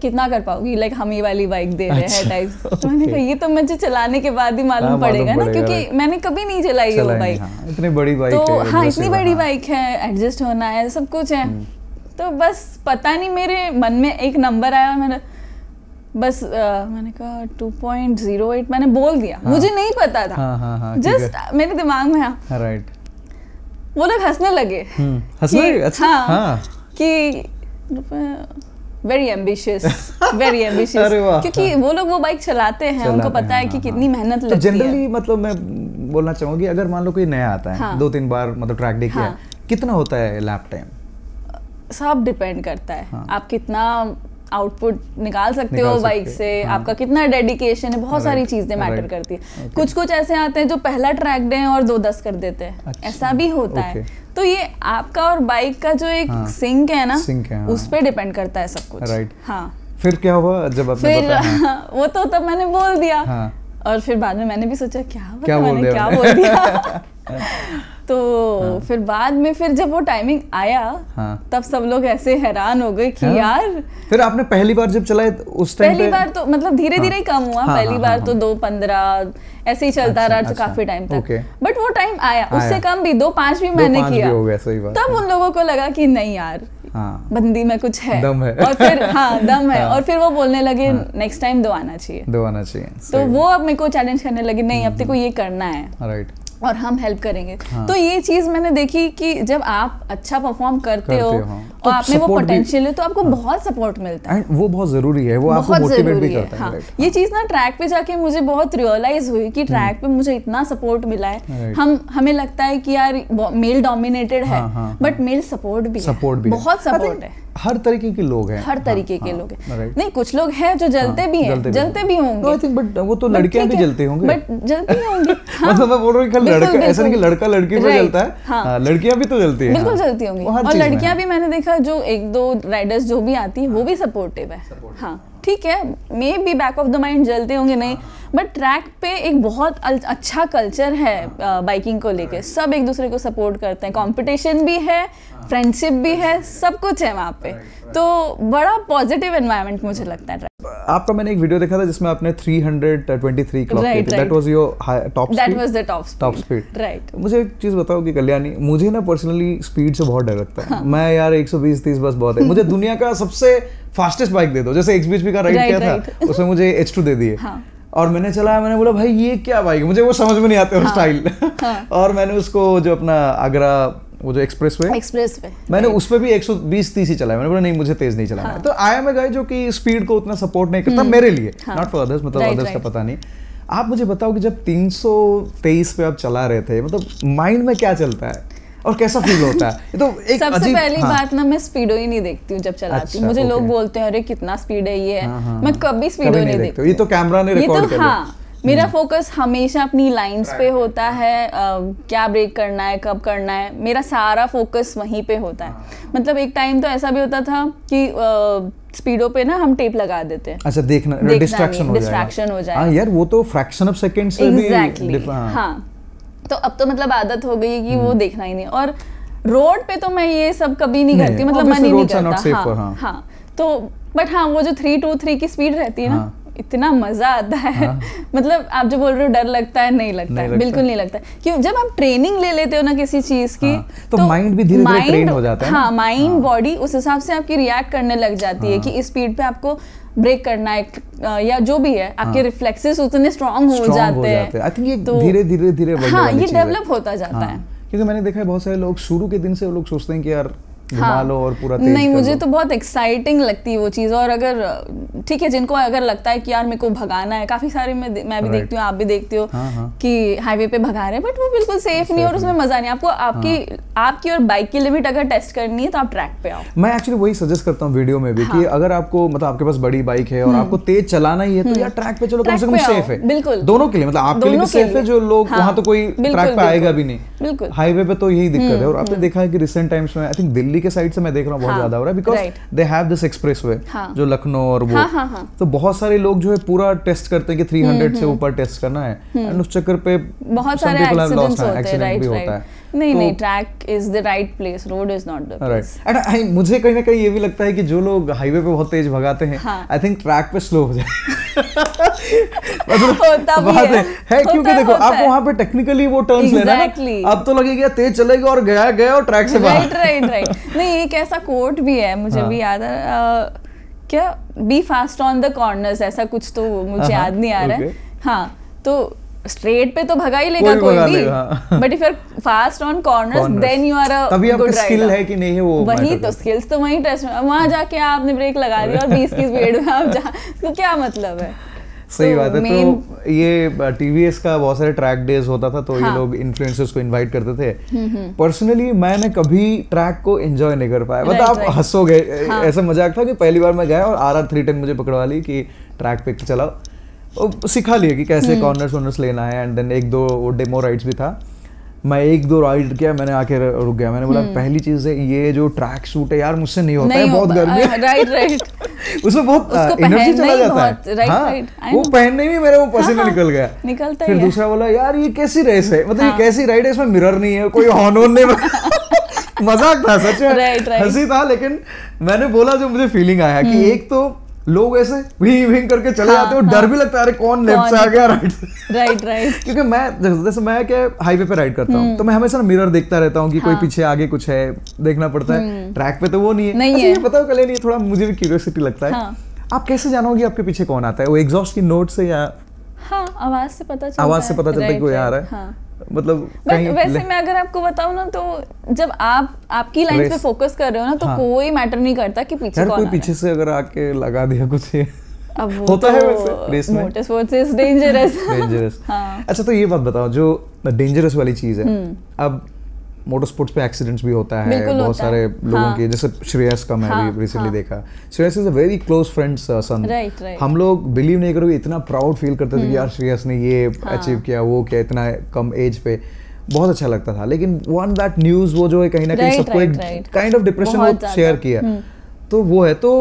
कितना कर पाओगी, लाइक हम ये वाली बाइक दे रहे हैं टाइप। तो मैंने कहा ये तो मुझे चलाने के बाद ही मालूम पड़ेगा ना, क्योंकि मैंने कभी नहीं चलाई वो बाइक। इतनी बड़ी बाइक तो हाँ, इतनी बड़ी बाइक है, एडजस्ट होना है, सब कुछ है। तो बस पता नहीं मेरे मन में एक नंबर आया, मैंने कहा 2.08 मैंने बोल दिया। मुझे नहीं पता था, जस्ट मेरे दिमाग में राइट। वो लोग हंसने लगे, कि वेरी एम्बिशियस क्योंकि वो लोग वो बाइक चलाते हैं, उनको पता है कि कितनी मेहनत लगती है। जनरली मतलब मैं बोलना चाहूंगी, अगर मान लो कोई नया आता है, 2-3 बार मतलब ट्रैक डे किया, कितना होता है लैप टाइम? सब डिपेंड करता है, आप कितना आउटपुट निकाल सकते हो बाइक से, आपका कितना डेडिकेशन है, बहुत सारी चीजें मैटर करती है। कुछ ऐसे आते हैं जो पहला ट्रैक डे और 2-10 कर देते हैं, ऐसा भी होता है। तो ये आपका और बाइक का जो एक सिंक है ना, उस पे डिपेंड करता है सब कुछ। हाँ, फिर क्या हुआ जब आपने बताया? वो तो तब मैंने बोल दिया, और फिर बाद में मैंने भी सोचा क्या बोल दिया। तो फिर बाद में फिर जब वो टाइमिंग आया, तब सब लोग ऐसे हैरान हो गए कि यार। फिर आपने पहली बार जब चलाए उस टाइम पहली बार तो मतलब धीरे धीरे ही कम हुआ। पहली बार तो 2.15 ऐसे ही चलता रहा काफी टाइम तक। बट वो टाइम आया, उससे कम भी 2.5 भी मैंने किया। तब उन लोगों को लगा कि नहीं यार, बंदी में कुछ है, दम है। और फिर दम है। और फिर वो बोलने लगे नेक्स्ट टाइम 2 आना चाहिए। तो वो अब मेरे को चैलेंज करने लगे, नहीं अब तेरे को ये करना है, और हम हेल्प करेंगे। तो ये चीज मैंने देखी कि जब आप अच्छा परफॉर्म करते हो और आपने वो पोटेंशियल है, तो आपको बहुत सपोर्ट मिलता है। वो बहुत जरूरी है, वो आपको मोटिवेट भी करता है। ये चीज ना ट्रैक पे जाके मुझे बहुत रियलाइज हुई कि ट्रैक पे मुझे इतना सपोर्ट मिला है। हमें लगता है कि यार मेल डोमिनेटेड है, बट मेल सपोर्ट भी बहुत सपोर्ट है। हर तरीके के लोग हैं, हर तरीके के लोग हैं। नहीं, कुछ लोग हैं जो जलते भी हैं, जलते भी होंगे। आई थिंक बट वो तो लड़कियां भी जलते होंगे, बट जलती होंगी। मतलब मैं बोल रहा हूँ कि लड़का ऐसा नहीं कि लड़का लड़की पे जलता है, लड़कियां भी तो जलती हैं। बिल्कुल जलती होंगी। और लड़कियां भी मैंने देखा, जो 1-2 राइडर्स जो भी आती है वो भी सपोर्टिव है। हाँ ठीक है, may be back of the mind जलते होंगे नहीं, बट ट्रैक पे एक बहुत अच्छा कल्चर है बाइकिंग को लेके। सब एक दूसरे को सपोर्ट करते हैं, कंपटीशन भी है, फ्रेंडशिप भी है, सब कुछ है वहाँ पे। तो बड़ा पॉजिटिव एनवायरनमेंट मुझे लगता है। आपका मैंने एक वीडियो देखा था जिसमें आपने 323 क्लॉक की थी। That was your top speed. That was the top speed, right. मुझे एक चीज बताओ कि कल्याणी, मुझे ना पर्सनली स्पीड से बहुत डर लगता है। मैं यार 120-30 बस बहुत है। मुझे दुनिया का सबसे फास्टेस्ट बाइक दे दो। जैसे XBHP का राइड किया था, उसमें मुझे H2 दे दिए, और मैंने चलाया, मैंने बोला भाई ये क्या बाइक है, मुझे वो समझ में नहीं आते वो स्टाइल। और मैंने उसको जो अपना आगरा वो जो एक्सप्रेस वे मैंने उस पे भी 120-30 ही चलाया। मैंने बोला नहीं, मुझे तेज नहीं चलाना है। तो आया मैं गाय जो कि स्पीड को उतना सपोर्ट नहीं करता मेरे लिए, नॉट फॉर अदर्स, मतलब अदर्स का पता नहीं। आप मुझे बताओ कि जब 323 पे आप चला रहे थे, मतलब माइंड में क्या चलता है और कैसा फील होता है? ये तो एक सबसे पहली बात ना, मैं स्पीडो ही नहीं देखती हूँ जब चलाती हूँ। मुझे लोग बोलते हैं अरे कितना स्पीड है ये है, मैं कभी स्पीडो नहीं देखती। ये तो कैमरा ने रिकॉर्ड कर लिया। मेरा फोकस हमेशा अपनी लाइंस पे होता है, क्या ब्रेक करना है, कब करना है, मेरा सारा फोकस वहीं पे होता है। मतलब एक टाइम तो ऐसा भी होता था कि स्पीडो पे ना हम टेप लगा देते हैं। अच्छा, देखना डिस्ट्रैक्शन हो जाएगा। हाँ यार, वो तो फ्रैक्शन ऑफ सेकंड से भी। हाँ, तो अब तो मतलब आदत हो गई कि वो देखना ही नहीं। और रोड पे तो मैं ये सब कभी नहीं करती, मतलब मन ही नहीं करता। हाँ, तो बट हाँ, वो जो 323 की स्पीड रहती है ना, इतना मजा आता है। मतलब आप जो बोल रहे हो डर लगता है, नहीं लगता है, बिल्कुल नहीं लगता। क्यों, जब आप ट्रेनिंग ले लेते हो ना किसी चीज की, तो माइंड भी धीरे धीरे ट्रेन हो जाता है। हाँ, माइंड बॉडी उस हिसाब से आपकी रिएक्ट करने लग जाती है कि इस स्पीड पे आपको ब्रेक करना है या जो भी है, आपके रिफ्लेक्सेस उतने स्ट्रांग हो जाते हैं। आई थिंक ये धीरे धीरे धीरे ये डेवलप होता जाता है। क्योंकि मैंने देखा है बहुत सारे लोग शुरू के दिन से वो लोग सोचते हैं कि यार घुमा लो और पूरा तेज नहीं, मुझे तो बहुत एक्साइटिंग लगती है वो चीज़। और अगर ठीक है, जिनको अगर लगता है कि यार मेरे को भगाना है, काफी सारे मैं भी देखती हूँ, आप भी देखते हो कि हाईवे पे भगा रहे हैं, बट वो बिल्कुल सेफ नहीं और उसमें मजा नहीं। आपको आपकी और बाइक की लिमिट अगर टेस्ट करनी है तो आप ट्रैक पे आओ। मैं एक्चुअली वही सजेस्ट करता हूँ वीडियो में भी कि अगर आपको मतलब आपके पास बड़ी बाइक है और आपको तेज चलाना ही है तो यार ट्रैक पे चलो, कम से कम सेफ है। बिल्कुल, दोनों के लिए, मतलब आपके लिए भी सेफ है, जो लोग वहाँ तो कोई ट्रैक पे आएगा भी नहीं। बिल्कुल, हाईवे पे तो यही दिक्कत है। और आपने देखा है कि रिसेंट टाइम्स में आई थिंक दिल्ली के साइड से मैं देख रहा हूँ बहुत ज्यादा हो रहा है, because they have this expressway जो लखनऊ और वो, तो बहुत सारे लोग जो है पूरा टेस्ट करते हैं कि 300 से ऊपर टेस्ट करना है, एंड उस चक्कर पे बहुत सारे एक्सीडेंट्स भी होते हैं। नहीं, track is the right place, road is not the place. And मुझे कहीं ना कहीं ये भी लगता है कि जो लोग हाईवे पे बहुत तेज भगाते हैं, आई थिंक ट्रैक पे स्लो हो जाए। होता भी है क्योंकि देखो आपको वहाँ पे टेक्निकली वो टर्न्स लेना है, अब तो लगेगा तेज चलेगा और गया और ट्रैक से बाहर। राइट। नहीं, एक ऐसा कोट भी है, मुझे भी याद है, क्या be fast on the corners, ऐसा कुछ तो मुझे याद नहीं आ रहा है। हाँ, तो स्ट्रेट पे तो भगा ही लेगा कोई भी, but if you are fast on corners then you are a good rider. Skill है कि नहीं है वो, वही तो स्किल्स तो वही टेस्ट, वहां जाके आपने ब्रेक लगा दिया और 20 की स्पीड में आप जा, तो क्या मतलब है। सही बात है। तो ये टीवीएस का बहुत सारे ट्रैक डेज होता था, तो ये लोग इन्फ्लुएंसर्स को इनवाइट करते थे। पर्सनली मैंने कभी ट्रैक को एंजॉय नहीं कर पाया। मतलब आप हंसोगे, ऐसा मजाक था कि पहली बार मैं गया और RR 310 मुझे पकड़वा ली कि ट्रैक पे चलाओ, सिखा लिया कि कैसे कॉर्नर्स लेना है। एंड देन 1-2 डेमो राइड्स भी था, मैं 1-2 राइड किया, मैंने आके रुक गया। मैंने बोला पहली चीज है ये जो ट्रैक सूट है यार मुझसे नहीं होता है, बहुत गर्मी है। राइट उसमें बहुत एनर्जी चला जाता है। राइट, वो पहनने में मेरे वो पसीना निकल गया। निकलता फिर दूसरा बोला यार ये कैसी रेस है, मतलब ये कैसी राइड है, इसमें मिरर नहीं है, कोई हॉर्न नहीं। मजाक था सच में, हंसी था, लेकिन मैंने बोला जो मुझे फीलिंग आया कि एक तो लोग ऐसे विंग करके चले जाते हो, डर भी लगता है अरे कौन लेफ्ट से आ गया राइट। क्योंकि मैं जैसे मैं क्या हाईवे पे राइड करता हूँ तो मैं हमेशा मिरर देखता रहता हूँ कि कोई पीछे आगे कुछ है, देखना पड़ता है। ट्रैक पे तो वो नहीं है। ये बताओ कल्याणी, थोड़ा मुझे भी क्यूरियोसिटी लगता है, आप कैसे जानोगे आपके पीछे कौन आता है? वो एग्जॉस्ट की नोट से या आवाज से पता चलता है? आवाज से पता चलता है कोई आ रहा है। मतलब वैसे मैं अगर आपको बताऊं ना, तो जब आप आपकी लाइन पे फोकस कर रहे हो ना, तो कोई मैटर नहीं करता कि पीछे कौन कोई पीछे से अगर आके लगा दिया कुछ, अब वो होता है वैसे रेस में। Motor sports is dangerous. अच्छा, तो ये बात बताओ, जो डेंजरस वाली चीज है, अब मोटर स्पोर्ट्स पे एक्सीडेंट्स भी होता है बहुत सारे लोगों के, जैसे श्रेयस का मैं भी रिसेंटली देखा। Shreyas is a very close friend son. हम लोग बिलीव नहीं करोगे, इतना प्राउड फील करते थे कि यार श्रेयस ने ये अचीव किया, वो क्या, इतना कम एज पे, बहुत अच्छा लगता था। लेकिन वन दैट न्यूज वो जो है कहीं ना कहीं सबको एक काइंड ऑफ डिप्रेशन वो शेयर किया, तो वो है। तो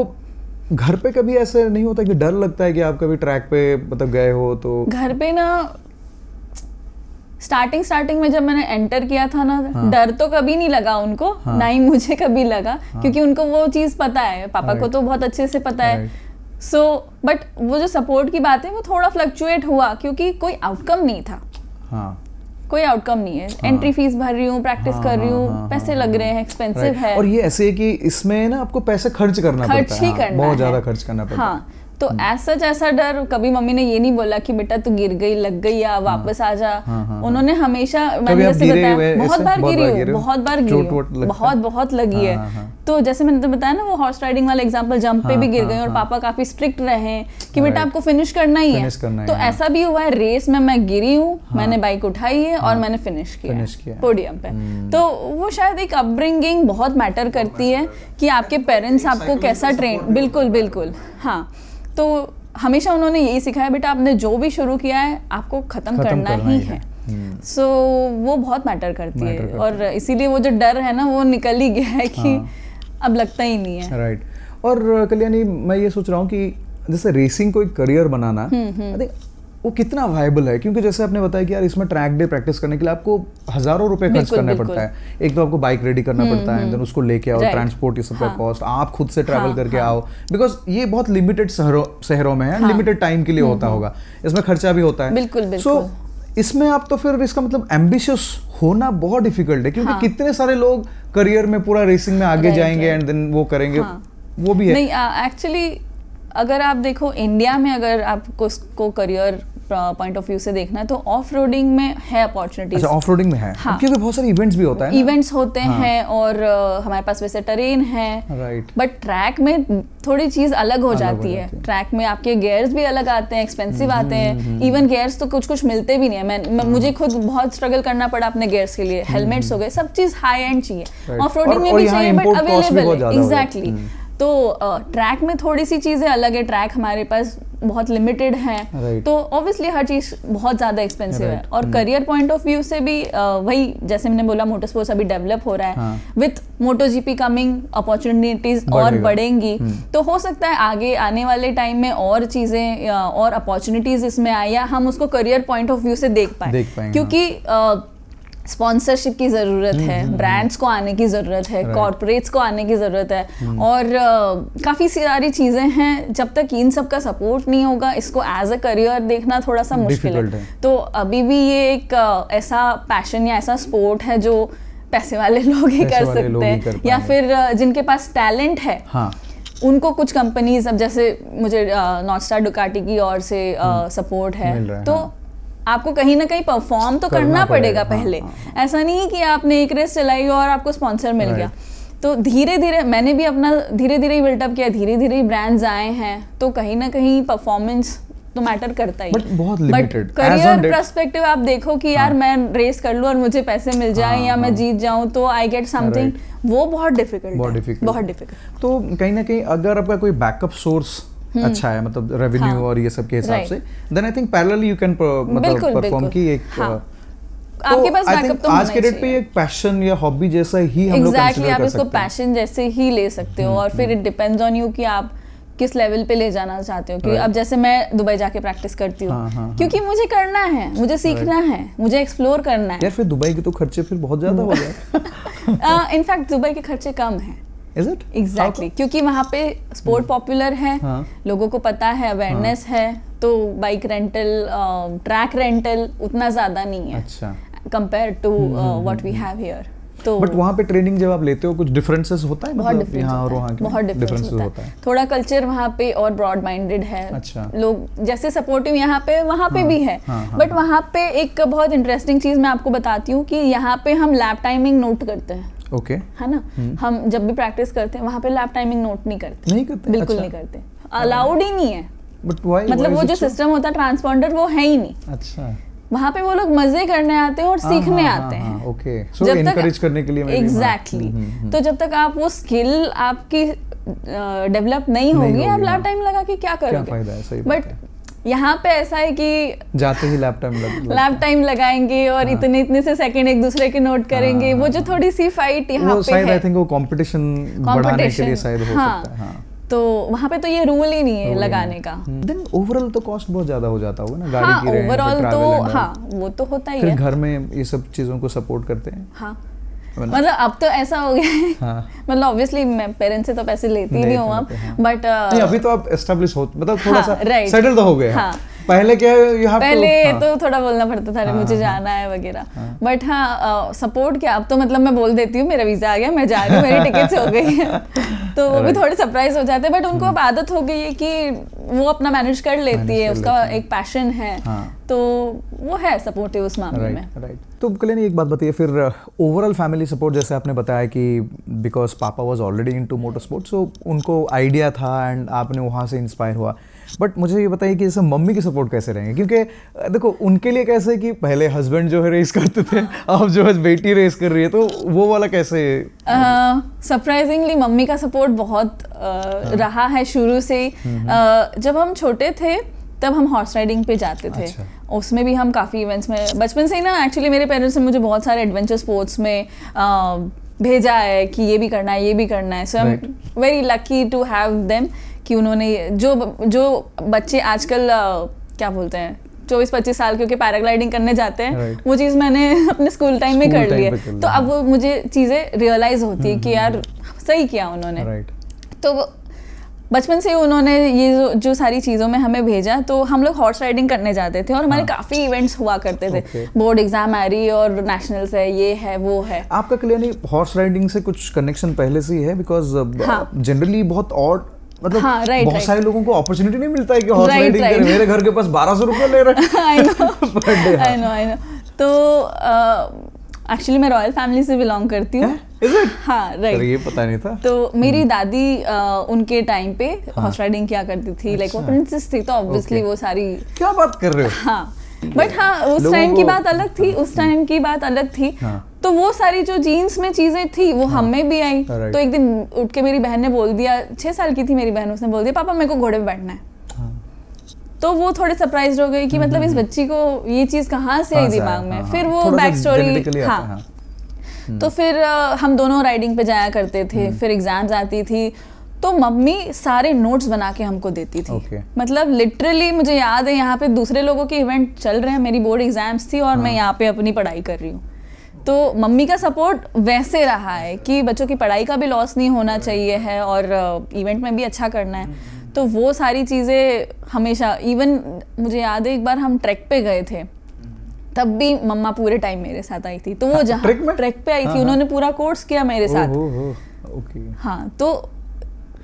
घर पे कभी ऐसे नहीं होता कि डर लगता है कि आप कभी ट्रैक पे मतलब गए हो? तो घर पे ना स्टार्टिंग में जब मैंने एंटर किया था ना, डर तो कभी नहीं लगा उनको, ना ही मुझे कभी लगा, क्योंकि उनको वो चीज पता है, पापा को तो बहुत अच्छे से पता है। सो बट वो जो सपोर्ट की बात है वो थोड़ा फ्लक्चुएट हुआ, क्योंकि कोई आउटकम नहीं था। कोई आउटकम नहीं है। एंट्री फीस भर रही हूँ, प्रैक्टिस कर रही हूँ, पैसे लग रहे हैं, एक्सपेंसिव है। और ये ऐसे है कि इसमें ना आपको पैसे खर्च करना पड़ता है, बहुत ज्यादा खर्च करना पड़ता है। तो ऐसा डर कभी मम्मी ने ये नहीं बोला कि बेटा तू गिर गई, लग गई या वापस आ जा। उन्होंने हमेशा, मैंने जैसे बताया, बहुत बार गिरी हूँ, बहुत लगी है। तो जैसे मैंने तो बताया ना वो हॉर्स राइडिंग वाला एग्जांपल, जंप पे भी गिर गई और पापा काफी स्ट्रिक्ट रहे कि बेटा आपको फिनिश करना ही है। तो ऐसा भी हुआ है, रेस में मैं गिरी हूँ, मैंने बाइक उठाई है और मैंने फिनिश किया पोडियम पे। तो वो शायद एक अपब्रिंगिंग बहुत मैटर करती है कि आपके पेरेंट्स आपको कैसा ट्रेन। बिल्कुल हाँ। तो हमेशा उन्होंने यही सिखाया, बेटा आपने जो भी शुरू किया है आपको खत्म करना ही है। सो वो बहुत मैटर करती है, और इसीलिए वो जो डर है ना वो निकल ही गया है कि अब लगता ही नहीं है। राइट। और कल्याणी, मैं ये सोच रहा हूँ कि जैसे रेसिंग को एक करियर बनाना, आई थिंक वो कितना वायबल है, क्योंकि जैसे आपने बताया कि यार इसमें ट्रैक डे प्रैक्टिस करने के लिए आपको हजारों रुपए खर्च करना पड़ता है। एक तो आपको बाइक रेडी करना पड़ता है, देन उसको लेके आओ, ट्रांसपोर्ट ये सब का कॉस्ट, आप खुद से ट्रैवल करके आओ, बिकॉज ये बहुत लिमिटेड शहरों में है, लिमिटेड टाइम के लिए होता होगा, इसमें खर्चा भी होता है। बिल्कुल। सो इसमें आप तो फिर इसका मतलब एम्बिशियस होना बहुत डिफिकल्ट है, क्योंकि कितने सारे लोग करियर में पूरा रेसिंग में आगे जाएंगे एंड देन वो करेंगे, वो भी है। नहीं, एक्चुअली अगर आप देखो इंडिया में, अगर आपको करियर पॉइंट ऑफ व्यू से देखना है तो ऑफ रोडिंग में है अपॉर्चुनिटीज। अच्छा, ऑफ रोडिंग में है, हाँ। क्योंकि बहुत सारे इवेंट्स भी होता है ना? इवेंट्स होते हैं और हमारे पास वैसे टरेन है, राइट। बट ट्रैक में थोड़ी चीज अलग हो जाती है। ट्रैक में आपके गियर्स भी अलग आते हैं, एक्सपेंसिव आते हैं, इवन गियर्स तो कुछ मिलते भी नहीं है। मुझे खुद बहुत स्ट्रगल करना पड़ा अपने गियर्स के लिए, हेलमेट्स हो गए, सब चीज हाई एंड चाहिए, ऑफ रोडिंग में भी चाहिए बट अवेलेबल है। एग्जैक्टली। तो ट्रैक में थोड़ी सी चीजें अलग है, ट्रैक हमारे पास बहुत लिमिटेड है, तो ऑब्वियसली हर चीज बहुत ज्यादा एक्सपेंसिव है। और करियर पॉइंट ऑफ व्यू से भी वही, जैसे मैंने बोला, मोटर स्पोर्ट्स अभी डेवलप हो रहा है, विथ MotoGP कमिंग अपॉर्चुनिटीज और बढ़ेंगी, तो हो सकता है आगे आने वाले टाइम में और चीजें और अपॉर्चुनिटीज इसमें आए, या हम उसको करियर पॉइंट ऑफ व्यू से देख पाए, क्योंकि स्पॉन्सरशिप की ज़रूरत है, ब्रांड्स को आने की ज़रूरत है, कॉर्पोरेट्स को आने की ज़रूरत है, और काफ़ी सारी चीज़ें हैं। जब तक इन सब का सपोर्ट नहीं होगा, इसको एज अ करियर देखना थोड़ा सा मुश्किल है। तो अभी भी ये एक ऐसा पैशन या ऐसा स्पोर्ट है जो पैसे वाले लोग ही कर सकते हैं, या फिर जिनके पास टैलेंट है, हाँ। उनको कुछ कंपनीज, अब जैसे मुझे नॉर्थ स्टार डुकाटी की ओर से सपोर्ट है, तो आपको कहीं ना कहीं परफॉर्म तो करना पड़ेगा पहले। ऐसा नहीं है कि आपने एक रेस चलाई और आपको स्पॉन्सर मिल गया। तो धीरे धीरे मैंने भी अपना धीरे धीरे बिल्टअप किया, धीरे धीरे ब्रांड्स आए हैं, तो कहीं ना कहीं परफॉर्मेंस तो मैटर करता ही। बट करियर पर्सपेक्टिव आप देखो कि यार मैं रेस कर लूं और मुझे पैसे मिल जाए, या मैं जीत जाऊं तो आई गेट समथिंग, वो बहुत डिफिकल्ट। तो कहीं ना कहीं अगर आपका कोई बैकअप सोर्स अच्छा है, मतलब रेवेन्यू और ये सब के हिसाब से, then I think parallelly you can मतलब परफॉर्म की एक आपके पास बैकअप तो आज के डेट पे एक पैशन या हॉबी जैसा ही हम लोग कंसीडर कर सकते हैं। आप इसको पैशन जैसे ही ले सकते हो, और फिर इट डिपेंड्स ऑन यू कि आप किस लेवल पे ले जाना चाहते हो। कि अब जैसे मैं दुबई जाके प्रैक्टिस करती हूँ, क्योंकि मुझे करना है, मुझे सीखना है, मुझे एक्सप्लोर करना है। यार फिर दुबई के तो खर्चे फिर बहुत ज्यादा हो गए। इनफैक्ट दुबई के खर्चे कम हैं। Is it? Exactly. क्योंकि वहाँ पे स्पोर्ट पॉपुलर है, लोगों को पता है, अवेयरनेस है, तो बाइक रेंटल, ट्रैक रेंटल उतना ज्यादा नहीं है, अच्छा, compare to what we have here. तो बट वहाँ पे ट्रेनिंग जब आप लेते हो कुछ डिफरेंसेस होता है, मतलब यहाँ और वहाँ बहुत डिफरेंस होता है। थोड़ा कल्चर वहाँ पे और ब्रॉड माइंडेड है, अच्छा, लोग जैसे सपोर्टिव यहाँ पे वहाँ पे भी है, बट वहाँ पे एक बहुत इंटरेस्टिंग चीज मैं आपको बताती हूँ कि यहाँ पे हम लैप टाइमिंग नोट करते हैं, ओके, है ना। हम जब भी प्रैक्टिस करते हैं वहाँ पे लैप टाइमिंग नोट नहीं करते, बिल्कुल नहीं करते, अलाउड ही नहीं है। मतलब वो जो सिस्टम होता है ट्रांसपॉन्डर, वो है ही नहीं। अच्छा, वहाँ पे वो लोग मजे करने आते हैं और सीखने आते हैं, ओके, सो एनकरेज करने के लिए। एग्जैक्टली। तो जब तक आप वो स्किल आपकी डेवलप नहीं होगी, आप लैप टाइम लगा के क्या करोगे, क्या फायदा है। सही बात है। यहाँ पे ऐसा है कि जाते ही लैप टाइम लगाएंगे और इतने से सेकंड एक दूसरे के नोट करेंगे। वो जो थोड़ी सी फाइट यहाँ पे है, आई थिंक वो कंपटीशन बढ़ाने के लिए शायद हो सकता है। तो वहाँ पे तो ये रूल ही नहीं है लगाने का। देन ओवरऑल तो कॉस्ट बहुत ज्यादा हो जाता होगा ना, गाड़ी की रेंट, ओवरऑल तो वो तो होता ही है। घर में ये सब चीजों को सपोर्ट करते हैं। हाँ, मतलब अब तो ऐसा हो गया है, मतलब ऑब्वियसली मैं पेरेंट्स से तो पैसे लेती नहीं हूँ अब, बट अभी तो आप एस्टेब्लिश हो, मतलब थोड़ा सा सेटल तो हो गए। पहले क्या है, पहले तो थोड़ा बोलना पड़ता था, मुझे जाना है वगैरह, बट हाँ सपोर्ट क्या, अब तो मतलब मैं बोल देती हूँ मेरा वीजा आ गया, मैं जा रही हूँ, मेरी टिकट्स हो गई है, तो वो भी थोड़े सरप्राइज हो जाते हैं। बट उनको अब आदत हो गई है कि वो अपना मैनेज कर लेती है, उसका एक पैशन है, तो वो है सपोर्टिव उस मामले में। राइट। तो कल्याणी एक बात बताइए, फिर ओवरऑल फैमिली सपोर्ट, जैसे आपने बताया कि because papa was already into motor sports, so उनको आइडिया था एंड आपने वहाँ से इंस्पायर हुआ, बट मुझे ये बताइए कि जैसे मम्मी की सपोर्ट कैसे रहेंगे, क्योंकि देखो उनके लिए कैसे कि पहले हस्बैंड जो है रेस करते थे, अब जो है बेटी रेस कर रही है, तो वो वाला कैसे? सरप्राइजिंगली मम्मी का सपोर्ट बहुत रहा है शुरू से ही। जब हम छोटे थे तब हम हॉर्स राइडिंग पे जाते थे। अच्छा। उसमें भी हम काफ़ी इवेंट्स में बचपन से ही ना, एक्चुअली मेरे पेरेंट्स ने मुझे बहुत सारे एडवेंचर स्पोर्ट्स में भेजा है कि ये भी करना है, ये भी करना है। So I am very lucky to have them कि उन्होंने जो बच्चे आजकल क्या बोलते हैं 24-25 साल के पैराग्लाइडिंग करने जाते हैं, वो चीज़ मैंने अपने स्कूल टाइम में कर ली है। तो अब वो मुझे चीज़ें रियलाइज होती है कि यार सही किया उन्होंने। तो बचपन से उन्होंने ये जो सारी चीज़ों में हमें भेजा, तो हम लोग हॉर्स राइडिंग करने जाते थे और हमारे काफ़ी इवेंट्स हुआ करते थे। बोर्ड एग्जाम आरी और नेशनल्स है, ये है वो है। आपका कल्याणी हॉर्स राइडिंग से कुछ कनेक्शन पहले से ही है? बिकॉज जनरली बहुत और मतलब बहुत सारे लोगों को अपॉर्चुनिटी नहीं मिलता है कि हॉर्स राइडिंग करें। मेरे घर के पास 1200 रुपये ले रहे हैं। I know. तो एक्चुअली मैं रॉयल फैमिली से बिलोंग करती हूँ। हाँ, राइट। ये पता नहीं था। तो मेरी दादी उनके टाइम पे हॉर्स राइडिंग किया करती थी, लाइक वो प्रिंसेस थी, तो ऑब्वियसली वो सारी। क्या बात कर रहे हो? हाँ, बट हाँ उस टाइम की बात अलग थी, उस टाइम की बात अलग थी। तो वो सारी जो जीन्स में चीजें थी वो हमें भी आई। तो एक दिन उठ के मेरी बहन ने बोल दिया, 6 साल की थी मेरी बहन, उसने बोल दिया पापा मेरे को घोड़े पे बैठना है। तो वो थोड़े सरप्राइज हो गई कि मतलब इस बच्ची को ये चीज कहाँ से आई दिमाग में। फिर वो बैक स्टोरी। हाँ, तो फिर हम दोनों राइडिंग पे जाया करते थे। फिर एग्जाम्स आती थी तो मम्मी सारे नोट्स बना के हमको देती थी। मतलब लिटरली मुझे याद है, यहाँ पे दूसरे लोगों के इवेंट चल रहे हैं, मेरी बोर्ड एग्जाम्स थी और मैं यहाँ पे अपनी पढ़ाई कर रही हूँ। तो मम्मी का सपोर्ट वैसे रहा है कि बच्चों की पढ़ाई का भी लॉस नहीं होना चाहिए है और इवेंट में भी अच्छा करना है। तो वो सारी चीज़ें हमेशा, इवन मुझे याद है एक बार हम ट्रैक पे गए थे, तब भी मम्मा पूरे टाइम मेरे साथ आई थी। तो वो जहाँ ट्रैक पे आई थी, उन्होंने पूरा कोर्स किया मेरे साथ। हाँ, तो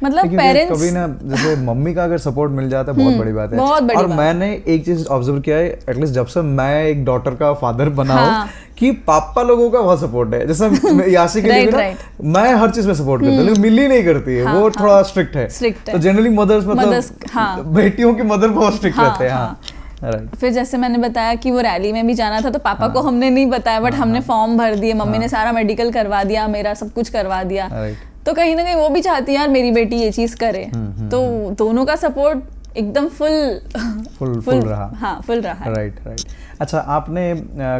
मतलब पेरेंट्स कभी ना, जैसे मम्मी का अगर सपोर्ट मिल जाता है बहुत बड़ी बात है। बहुत बड़ी और मैंने एक चीज ऑब्जर्व किया है, एटलीस्ट जब से मैं एक डॉटर का फादर बना हूं, कि पापा लोगों का बहुत सपोर्ट है। जैसे यासी के लिए भी ना मैं हर चीज में सपोर्ट करता हूँ, लेकिन मिली नहीं करती है। वो थोड़ा स्ट्रिक्ट है। तो जनरली मदर्स मतलब बेटियों की मदर बहुत स्ट्रिक्ट रहते हैं। फिर जैसे मैंने बताया कि वो रैली में भी जाना था, तो पापा को हमने नहीं बताया, बट हमने फॉर्म भर दिए, मम्मी ने सारा मेडिकल करवा दिया, मेरा सब कुछ करवा दिया। तो कहीं ना कहीं वो भी चाहती है यार मेरी बेटी ये चीज करे। तो दोनों का सपोर्ट एकदम फुल रहा। हाँ, फुल रहा। राइट। अच्छा, आपने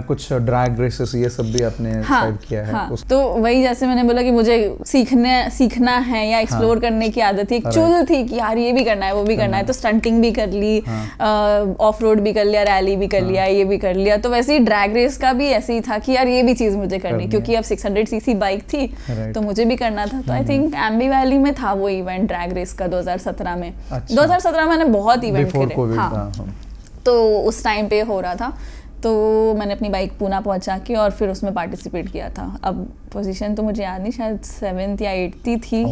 कुछ ड्रैग रेसेस ये सब भी आपने साइड किया है? हाँ, तो वही जैसे मैंने बोला कि मुझे सीखना है या एक्सप्लोर करने की आदत थी, एक चुल थी कि यार ये भी करना है वो भी करना है। तो स्टंटिंग भी कर ली, ऑफ रोड भी कर लिया, रैली भी कर लिया, ये भी कर लिया। तो वैसे ही ड्रैग रेस का भी ऐसे ही था कि यार ये भी चीज मुझे करनी, क्योंकि अब 600cc बाइक थी तो मुझे भी करना था। तो आई थिंक एम्बी वैली में था वो इवेंट ड्रैग रेस का 2017 में। 2017 में मैंने बहुत इवेंट करे। हाँ, तो उस टाइम पे हो रहा था, तो मैंने अपनी बाइक पूना पहुंचा के और फिर उसमें पार्टिसिपेट किया था। अब पोजीशन तो मुझे याद नहीं, शायद 7th या 8th थी।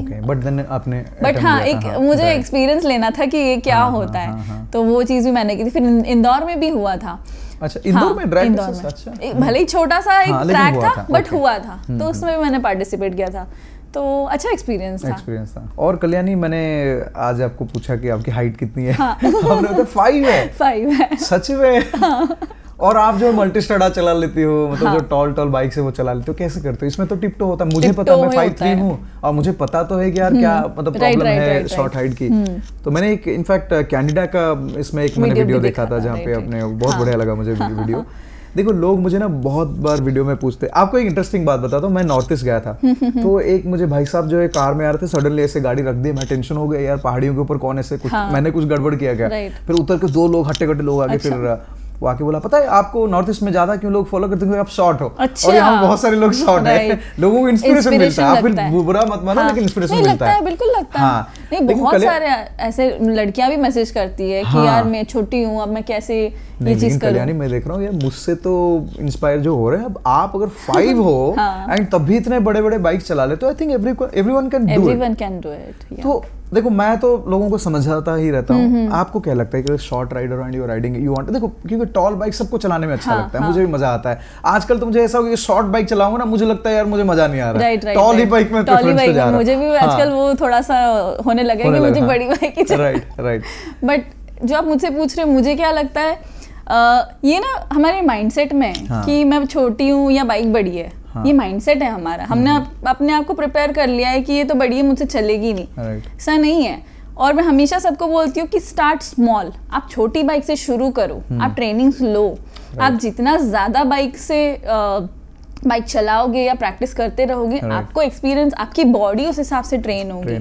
बट हाँ, एक मुझे एक्सपीरियंस लेना था कि ये क्या होता है। तो वो चीज़ भी मैंने की थी। फिर इंदौर में भी हुआ था। अच्छा, इंदौर में ड्रैग रेस? अच्छा, भले ही छोटा सा एक ट्रैक था बट हुआ था, तो उसमें भी मैंने पार्टिसिपेट किया था। तो अच्छा एक्सपीरियंस था। और कल्याणी, मैंने आज आपको पूछा कि आपकी हाइट कितनी है? आपने बताया 5 है। सच में? और आप जो मल्टी स्टडा चला लेती हो, मतलब जो टॉल बाइक से वो चला लेती हो, कैसे करते हो? इसमें तो टिप टो होता है। मुझे पता, मैं 5'3" हूँ और मुझे पता तो है कि यार क्या मतलब प्रॉब्लम है शॉर्ट हाइट की। तो मैंने एक इनफैक्ट कैनेडा का इसमें एक मैंने वीडियो देखा था, जहाँ पे अपने बहुत बढ़िया लगा मुझे वीडियो। देखो, लोग मुझे ना बहुत बार वीडियो में पूछते हैं। आपको एक इंटरेस्टिंग बात बताता हूँ, मैं नॉर्थ ईस्ट गया था। तो एक मुझे भाई साहब जो है कार में आ रहे थे, सडनली ऐसे गाड़ी रख दी। मैं टेंशन हो गया यार, पहाड़ियों के ऊपर कौन ऐसे कुछ, मैंने कुछ गड़बड़ किया क्या? फिर उतर के 2 लोग हट्टे लोग आगे। फिर वो आके बोला, पता है आपको नॉर्थ ईस्ट में ज्यादा क्यों लोग फॉलो करते हैं? आप शॉर्ट हो। और यहाँ बहुत सारे लोग शॉर्ट है। लोगों को इंस्पिरेशन मिलता है। आप फिर बुरा मत मानो, लेकिन इंस्पिरेशन मिलता है। बिल्कुल लगता है। नहीं, बहुत सारे ऐसे लड़कियां भी मैसेज करती है कि यार मैं छोटी हूँ, अब मैं कैसे ये चीज करूं। कल्याणी, मैं देख रहा हूँ यार, मुझसे तो इंस्पायर जो हो रहे हैं। अब आप अगर 5 हो एंड तब भी इतने बड़े बड़े बाइक चला ले, तो I think everyone can do it. तो देखो, मैं तो लोगों को समझाता ही रहता हूँ। आपको क्या लगता है कि short rider and you riding you want, देखो क्योंकि टॉल बाइक सबको चलाने में अच्छा लगता है। मुझे भी मजा आता है। आजकल तो मुझे ऐसा हो गया कि शॉर्ट बाइक चलाऊंगा ना, मुझे लगता है यार मुझे मजा नहीं आ रहा है। टॉल ही बाइक में प्रेफरेंस पे जा रहा है। मुझे भी आजकल वो थोड़ा सा होने लगा कि मुझे बड़ी बाइक ही चाहिए। राइट। बट जो आप मुझसे पूछ रहे हो, मुझे क्या लगता है, ये ना हमारे माइंडसेट में कि मैं छोटी हूँ या बाइक बड़ी है। ये माइंडसेट है हमारा। हमने अपने आप को प्रिपेयर कर लिया है कि ये तो बड़ी है, मुझसे चलेगी नहीं। ऐसा नहीं है। और मैं हमेशा सबको बोलती हूँ कि स्टार्ट स्मॉल। आप छोटी बाइक से शुरू करो, आप ट्रेनिंग लो। आप जितना ज्यादा बाइक से बाइक चलाओगे या प्रैक्टिस करते रहोगे, आपको एक्सपीरियंस, आपकी बॉडी उस हिसाब से ट्रेन होगी,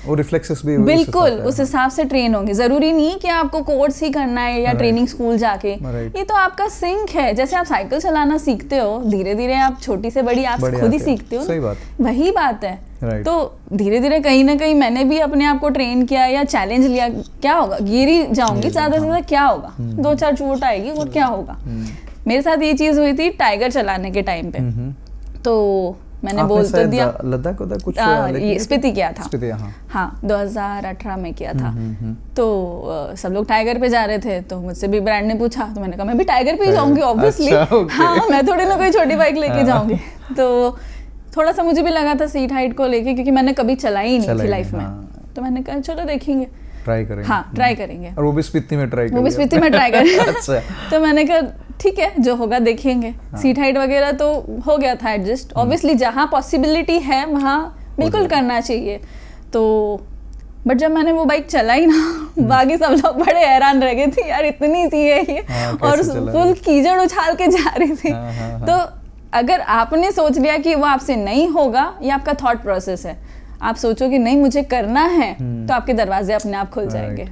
और रिफ्लेक्सेस भी बिल्कुल उस हिसाब से ट्रेन होंगे। जरूरी नहीं कि आपको कोर्स ही करना है या ट्रेनिंग स्कूल जाके, ये तो आपका सिंक है। जैसे आप साइकिल चलाना सीखते हो, धीरे धीरे आप छोटी से बड़ी आप खुद ही सीखते हो, सही बात, वही बात है। तो धीरे धीरे कहीं ना कहीं मैंने भी अपने आप को ट्रेन किया या चैलेंज लिया, क्या होगा, गिर ही जाऊंगी ज्यादा से ज्यादा, क्या होगा, 2-4 चोट आएगी और क्या होगा। मेरे साथ ये चीज हुई थी टाइगर चलाने के टाइम पे, तो मैंने बोल तो दिया, लद्दाख कुछ स्पीति किया था, हाँ 2018 में किया था। तो सब लोग टाइगर पे जा रहे थे, तो मुझसे भी ब्रांड ने पूछा, तो मैंने कहा मैं भी टाइगर पे ही जाऊंगी ऑब्वियसली, हाँ मैं थोड़ी ना कोई छोटी बाइक लेके जाऊंगी। तो थोड़ा सा मुझे भी लगा था सीट हाइट को लेके, क्योंकि मैंने कभी चलाई नहीं थी लाइफ में, तो मैंने कहा चलो देखेंगे, ट्राई करेंगे, हाँ ट्राई करेंगे, और वो भी स्पीति में ट्राई करेंगे। अच्छा। तो मैंने कहा ठीक है जो होगा देखेंगे। सीट हाइट वगैरह तो हो गया था एडजस्ट, ऑब्वियसली जहाँ पॉसिबिलिटी है वहाँ बिल्कुल करना चाहिए। तो बट जब मैंने वो बाइक चलाई ना, बाकी सब लोग बड़े हैरान रह गए थे, यार इतनी सी है ये, और फुल कीचड़ उछाल के जा रही थी। तो अगर आपने सोच लिया कि वो आपसे नहीं होगा, ये आपका थॉट प्रोसेस है, आप सोचो कि नहीं मुझे करना है, तो आपके दरवाजे अपने आप खुल जाएंगे।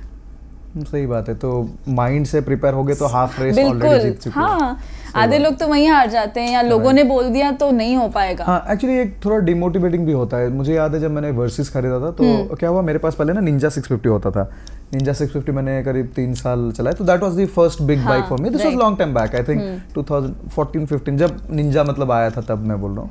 सही बात है। तो माइंड से प्रिपेयर हो गए तो हाफ रेस ऑलरेडी जीत चुके हैं। हाँ, आधे लोग तो वहीं हार जाते हैं, या लोगों ने बोल दिया तो नहीं हो पाएगा। हाँ, एक्चुअली एक थोड़ा डिमोटिवेटिंग भी होता है। मुझे याद है जब मैंने वर्सेस खरीदा था, तो क्या हुआ, मेरे पास पहले ना निंजा 650 होता था। निंजा 650 मैंने करीब 3 साल चलाया, तो that was the first big bike for me. This was long time back, I think 2014-15 जब निंजा मतलब आया था, तब मैं बोल रहा हूँ।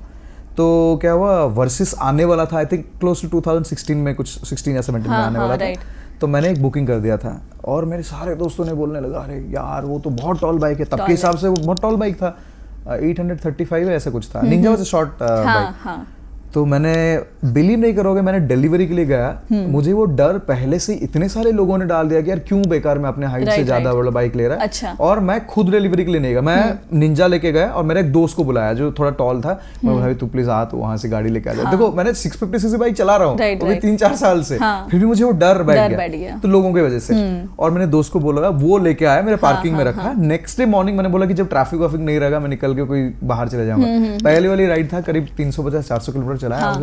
तो क्या हुआ, वर्सेस आने वाला था, आई थिंक क्लोज टू 2016 में, कुछ 16 या 17 में आने वाला था। तो मैंने एक बुकिंग कर दिया था, और मेरे सारे दोस्तों ने बोलने लगा, अरे यार वो तो बहुत टॉल बाइक है, तब के हिसाब से वो बहुत टॉल बाइक था, 835 ऐसा कुछ था, Ninja was a short bike. तो मैंने, बिलीव नहीं करोगे, मैंने डिलीवरी के लिए गया, मुझे वो डर पहले से इतने सारे लोगों ने डाल दिया कि यार क्यों बेकार में अपने हाइट से ज्यादा बड़ा बाइक ले रहा है। अच्छा। और मैं खुद डिलीवरी के लिए नहीं गया, मैं निंजा लेके गया, और मेरे एक दोस्त को बुलाया जो थोड़ा टॉल था, मैं बोला तू प्लीज आ, तो वहां से गाड़ी लेके आ जा। देखो मैंने 650cc बाइक चला रहा हूँ अभी 3-4 साल से, फिर भी मुझे वो डर बैठ गया, तो लोगों की वजह से। और मैंने दोस्त को बोला, वो लेके आया, मेरे पार्किंग में रखा। नेक्स्ट डे मॉर्निंग मैंने बोला कि जब ट्रैफिक वाफिक नहीं रहेगा, मैं निकल के कोई बाहर चले जाऊंगा। पहली वाली राइड था, करीब 350-400 किलोमीटर चलाया,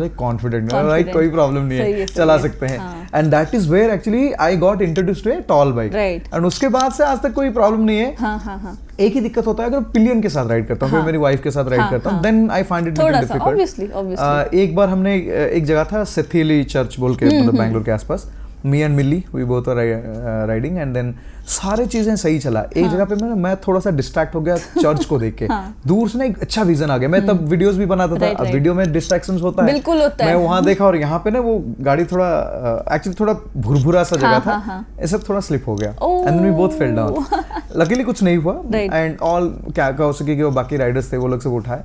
राइट, कोई प्रॉब्लम नहीं है, चला सकते हैं। And that is where actually I got introduced to a tall bike, and उसके बाद से आज तक कोई प्रॉब्लम नहीं है। एक ही दिक्कत होता है, अगर पिलियन के साथ राइड करता हूँ, फिर मेरी वाइफ के साथ राइड करता हूँ, then I find it difficult. एक बार हमने एक जगह था सेथिली चर्च बोल के, मतलब बैंगलोर के आसपास, me and Milli we both are riding, and then सारी चीजें सही चला। एक जगह पे मैं थोड़ा सा डिस्ट्रैक्ट हो गया चर्च को देख के। दूर से ना एक अच्छा विजन आ गया। मैं तब वीडियोस भी बनाता था, अब वीडियो में डिस्ट्रैक्शंस होता है, बिल्कुल होता है। मैं वहां देखा, और यहाँ पे ना वो गाड़ी थोड़ा एक्चुअली थोड़ा भुरभुरा सा जगह था, ऐसा थोड़ा स्लिप हो गया, and then we both fell down. Luckily कुछ नहीं हुआ, एंड ऑल क्या कह सके कि वो बाकी राइडर्स थे, वो लोग सब उठाए।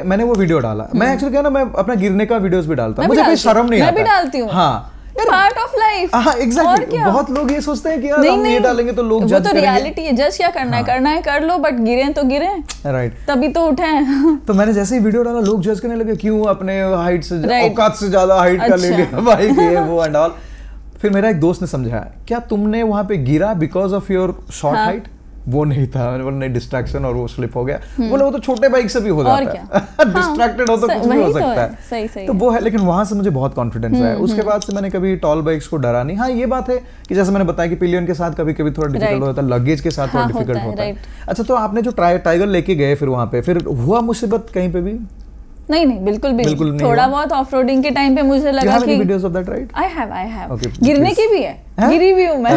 मैंने वो वीडियो डाला। मैं एक्चुअली क्या ना, मैं अपना गिरने का वीडियोस भी डालता हूँ, मुझे कोई शर्म नहीं आता। मैं भी डालती हूँ। हाँ, पार्ट ऑफ लाइफ। हाँ, एग्जैक्टली। बहुत लोग ये सोचते हैं कि यार हम ये डालेंगे तो लोग जज करेंगे। वो तो रियलिटी है, जज क्या करना है, करना है कर लो, बट गिरे तो गिरे, राइट, तभी तो उठे। तो मैंने जैसे ही वीडियो डाला, लोग जज करने लगे, क्यों अपने हाइट से, औकात से ज्यादा हाइट का ले लिया बाइक, ये वो एंड ऑल। फिर मेरा एक दोस्त ने समझाया, क्या तुमने वहां पे गिरा because of your short height? वो नहीं था, मैंने बोला नहीं, डिस्ट्रैक्शन, और वो स्लिप हो गया। बोले वो तो छोटे बाइक से भी हो जाता है, डिस्ट्रैक्टेड हो तो कुछ भी हो सकता है। सही सही तो वो है, लेकिन वहां से मुझे बहुत कॉन्फिडेंस आया। उसके बाद से मैंने कभी टॉल बाइक्स को डरा नहीं। हाँ, ये बात है कि जैसे मैंने बताया कि पिलियन के साथ कभी कभी थोड़ा डिफिकल्ट होता है, लगेज के साथ थोड़ा डिफिकल्ट होता है। अच्छा, तो आपने जो टाइगर लेके गए, फिर वहां पे फिर हुआ मुसीबत कहीं पे भी? नहीं, बिल्कुल भी नहीं। थोड़ा बहुत ऑफ रोडिंग के टाइम पे मुझे लगा कि videos of that ride? I have गिरने की भी है, गिरी भी हूँ मैं,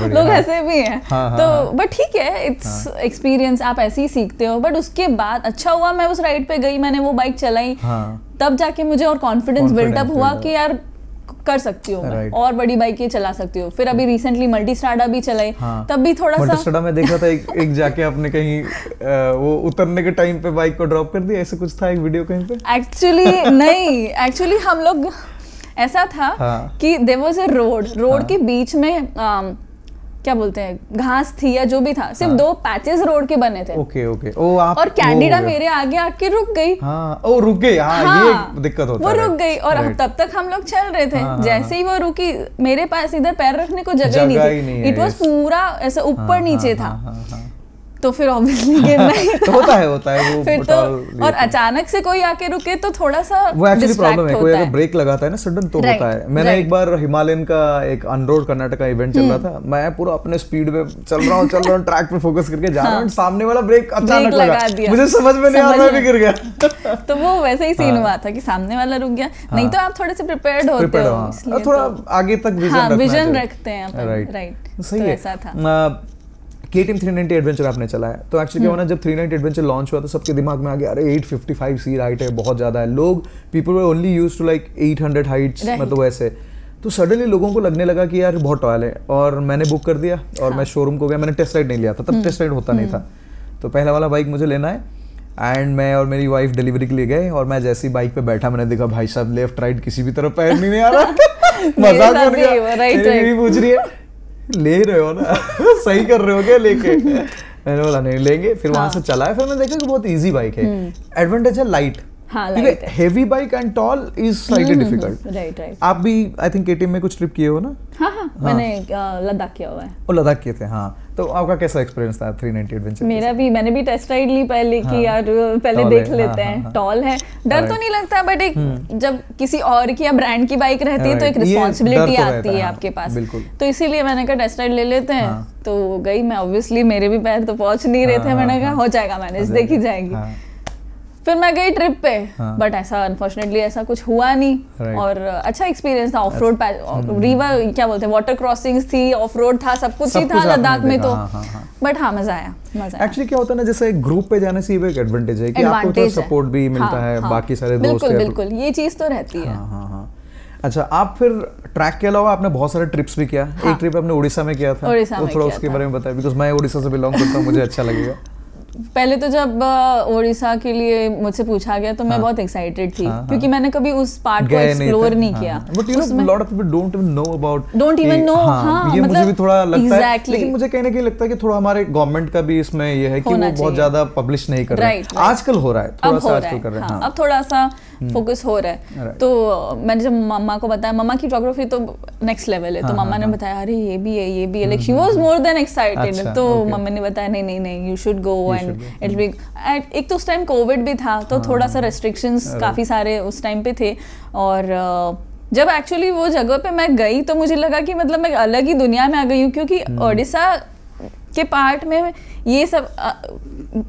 लोग ऐसे भी हैं। तो बट ठीक है, इट्स एक्सपीरियंस, आप ऐसे ही सीखते हो। बट उसके बाद अच्छा हुआ मैं उस राइड पे गई, मैंने वो बाइक चलाई, तब जाके मुझे और कॉन्फिडेंस बिल्डअप हुआ कि यार कर सकती हूँ मैं, और बड़ी बाइकें चला सकती हूँ। फिर अभी रिसेंटली मल्टी स्ट्राडा भी चलाई, तब भी थोड़ा सा मल्टी स्ट्राडा में देखा था एक जाके आपने कहीं वो उतरने के टाइम पे बाइक को ड्रॉप कर दिया, ऐसा कुछ था एक वीडियो कहीं पे? एक्चुअली हम लोग ऐसा था कि देयर वाज अ रोड के बीच में क्या बोलते हैं, घास थी या जो भी था, सिर्फ 2 पैचेस रोड के बने थे। ओके। और कैंडिडा मेरे आगे आके रुक गई। रुक गई। ये दिक्कत होता है, वो रुक गई, और तब तक हम लोग चल रहे थे। जैसे ही वो रुकी, मेरे पास इधर पैर रखने को जगह नहीं थी, इट वाज पूरा ऐसे ऊपर नीचे था। तो फिर ऑब्वियसली गिरना ही था। होता है वो फिर तो, और अचानक से कोई आके रुके तो थोड़ा सा वो एक्चुअली प्रॉब्लम है, कोई अगर ब्रेक लगाता है ना सडन तो होता है। मैंने एक बार हिमालयन का एक अनरोड कर्नाटका इवेंट चल रहा था, मैं पूरा अपने स्पीड में चल रहा हूँ ट्रैक पे फोकस करके जा रहा हूँ, सामने वाला ब्रेक अचानक लगा, मुझे समझ में नहीं आ रहा, मैं भी गिर गया। तो वो वैसे ही सीन हुआ था कि सामने वाला रुक गया, नहीं तो आप थोड़े से प्रिपेयर्ड होते हो, थोड़ा आगे तक विजन रखते हैं। राइट, सही है। ऐसा था। KTM 390 एडवेंचर आपने चलाया, तो एक्चुअली क्या हुआ ना, जब 390 एडवेंचर लॉन्च हुआ तो सबके दिमाग में आ गया, अरे 855 सी हाइट है, बहुत ज्यादा है, लोग people were only used to like 800 heights, मतलब वैसे। तो सडनली लोगों को लगने लगा कि यार बहुत टॉयल है, और मैंने बुक कर दिया और मैं शोरूम को गया, मैंने टेस्ट राइड नहीं लिया था, तब टेस्ट राइड होता नहीं था। तो पहला वाला बाइक मुझे लेना है एंड मैं और मेरी वाइफ डिलीवरी के लिए गए, और मैं जैसी बाइक पे बैठा मैंने देखा भाई साहब लेफ्ट राइट किसी भी तरफ पैर नहीं आ रहा। मजाक कर गया, पूछ रही है ले रहे हो ना, सही कर रहे हो क्या लेके? मैंने बोला नहीं लेंगे। फिर वहां से चलाया, फिर मैंने देखा कि बहुत इजी बाइक है। एडवांटेज है light, heavy bike and tall is slightly difficult. Right. आप भी आई थिंक KTM में कुछ ट्रिप किए हो ना? हाँ, मैंने लद्दाख किया हुआ है। वो लद्दाख किए थे, हाँ। तो आपका कैसा एक्सपीरियंस था 390 एडवेंचर? मैंने भी टेस्ट राइड ली पहले कि यार पहले देख लेते हैं, टॉल है, डर तो नहीं लगता, बट एक जब किसी और की या ब्रांड की बाइक रहती है तो एक रिस्पॉन्सिबिलिटी आती है आपके पास, तो इसीलिए मैंने कहा टेस्ट राइड ले लेते हैं। तो गई मैं, ऑब्वियसली मेरे भी पैर तो पहुंच नहीं रहे थे, मैंने कहा हो जाएगा मैनेज, देखी जाएगी। फिर मैं गई ट्रिप पे, बट ऐसा अनफॉर्चुनेटली ऐसा कुछ हुआ नहीं, और अच्छा एक्सपीरियंस था। ऑफ रोड, रिवर क्या बोलते हैं, वाटर क्रॉसिंग्स थी, ऑफ रोड था, सब कुछ ही था लद्दाख में। तो बट हाँ, मजा आया। एक्चुअली क्या होता है ना, जैसे ग्रुप पे जाने से ये एक एडवांटेज है कि आपको थोड़ा सपोर्ट भी मिलता है, बाकी सारे दोस्त। बिल्कुल ये चीज तो रहती है। अच्छा, आप फिर ट्रैक के अलावा आपने बहुत सारे ट्रिप्स भी किया। एक ट्रिप आपने उड़ीसा में किया था, तो थोड़ा उसके बारे में बताइए, बिकॉज मैं उड़ीसा से बिलोंग करता हूँ, मुझे अच्छा लगेगा। पहले तो जब उड़ीसा के लिए मुझसे पूछा गया तो मैं बहुत एक्साइटेड थी, क्योंकि मैंने कभी उस पार्ट को एक्सप्लोर नहीं किया। But you know lot of people don't even know about, ये मुझे भी थोड़ा लगता है, लेकिन मुझे कहीं ना कहीं लगता है कि थोड़ा हमारे गवर्नमेंट का भी इसमें ये है कि वो बहुत ज्यादा पब्लिश नहीं कर रहे हैं। आजकल हो रहा है, थोड़ा सा आजकल कर रहे हैं, अब थोड़ा सा फोकस हो रहा है। तो मैंने जब मम्मा को बताया, मम्मा की ज्योग्राफी तो नेक्स्ट लेवल है, तो मम्मा ने बताया अरे ये भी है, like she was more than excited. तो मम्मा ने बताया नहीं you should go and it be. एक तो उस टाइम कोविड भी था, तो थोड़ा सा रेस्ट्रिक्शंस काफी सारे उस टाइम पे थे, और जब एक्चुअली वो जगह पे मैं गई तो मुझे लगा कि मतलब मैं अलग ही दुनिया में आ गई हूँ, क्योंकि उड़ीसा के पार्ट में ये सब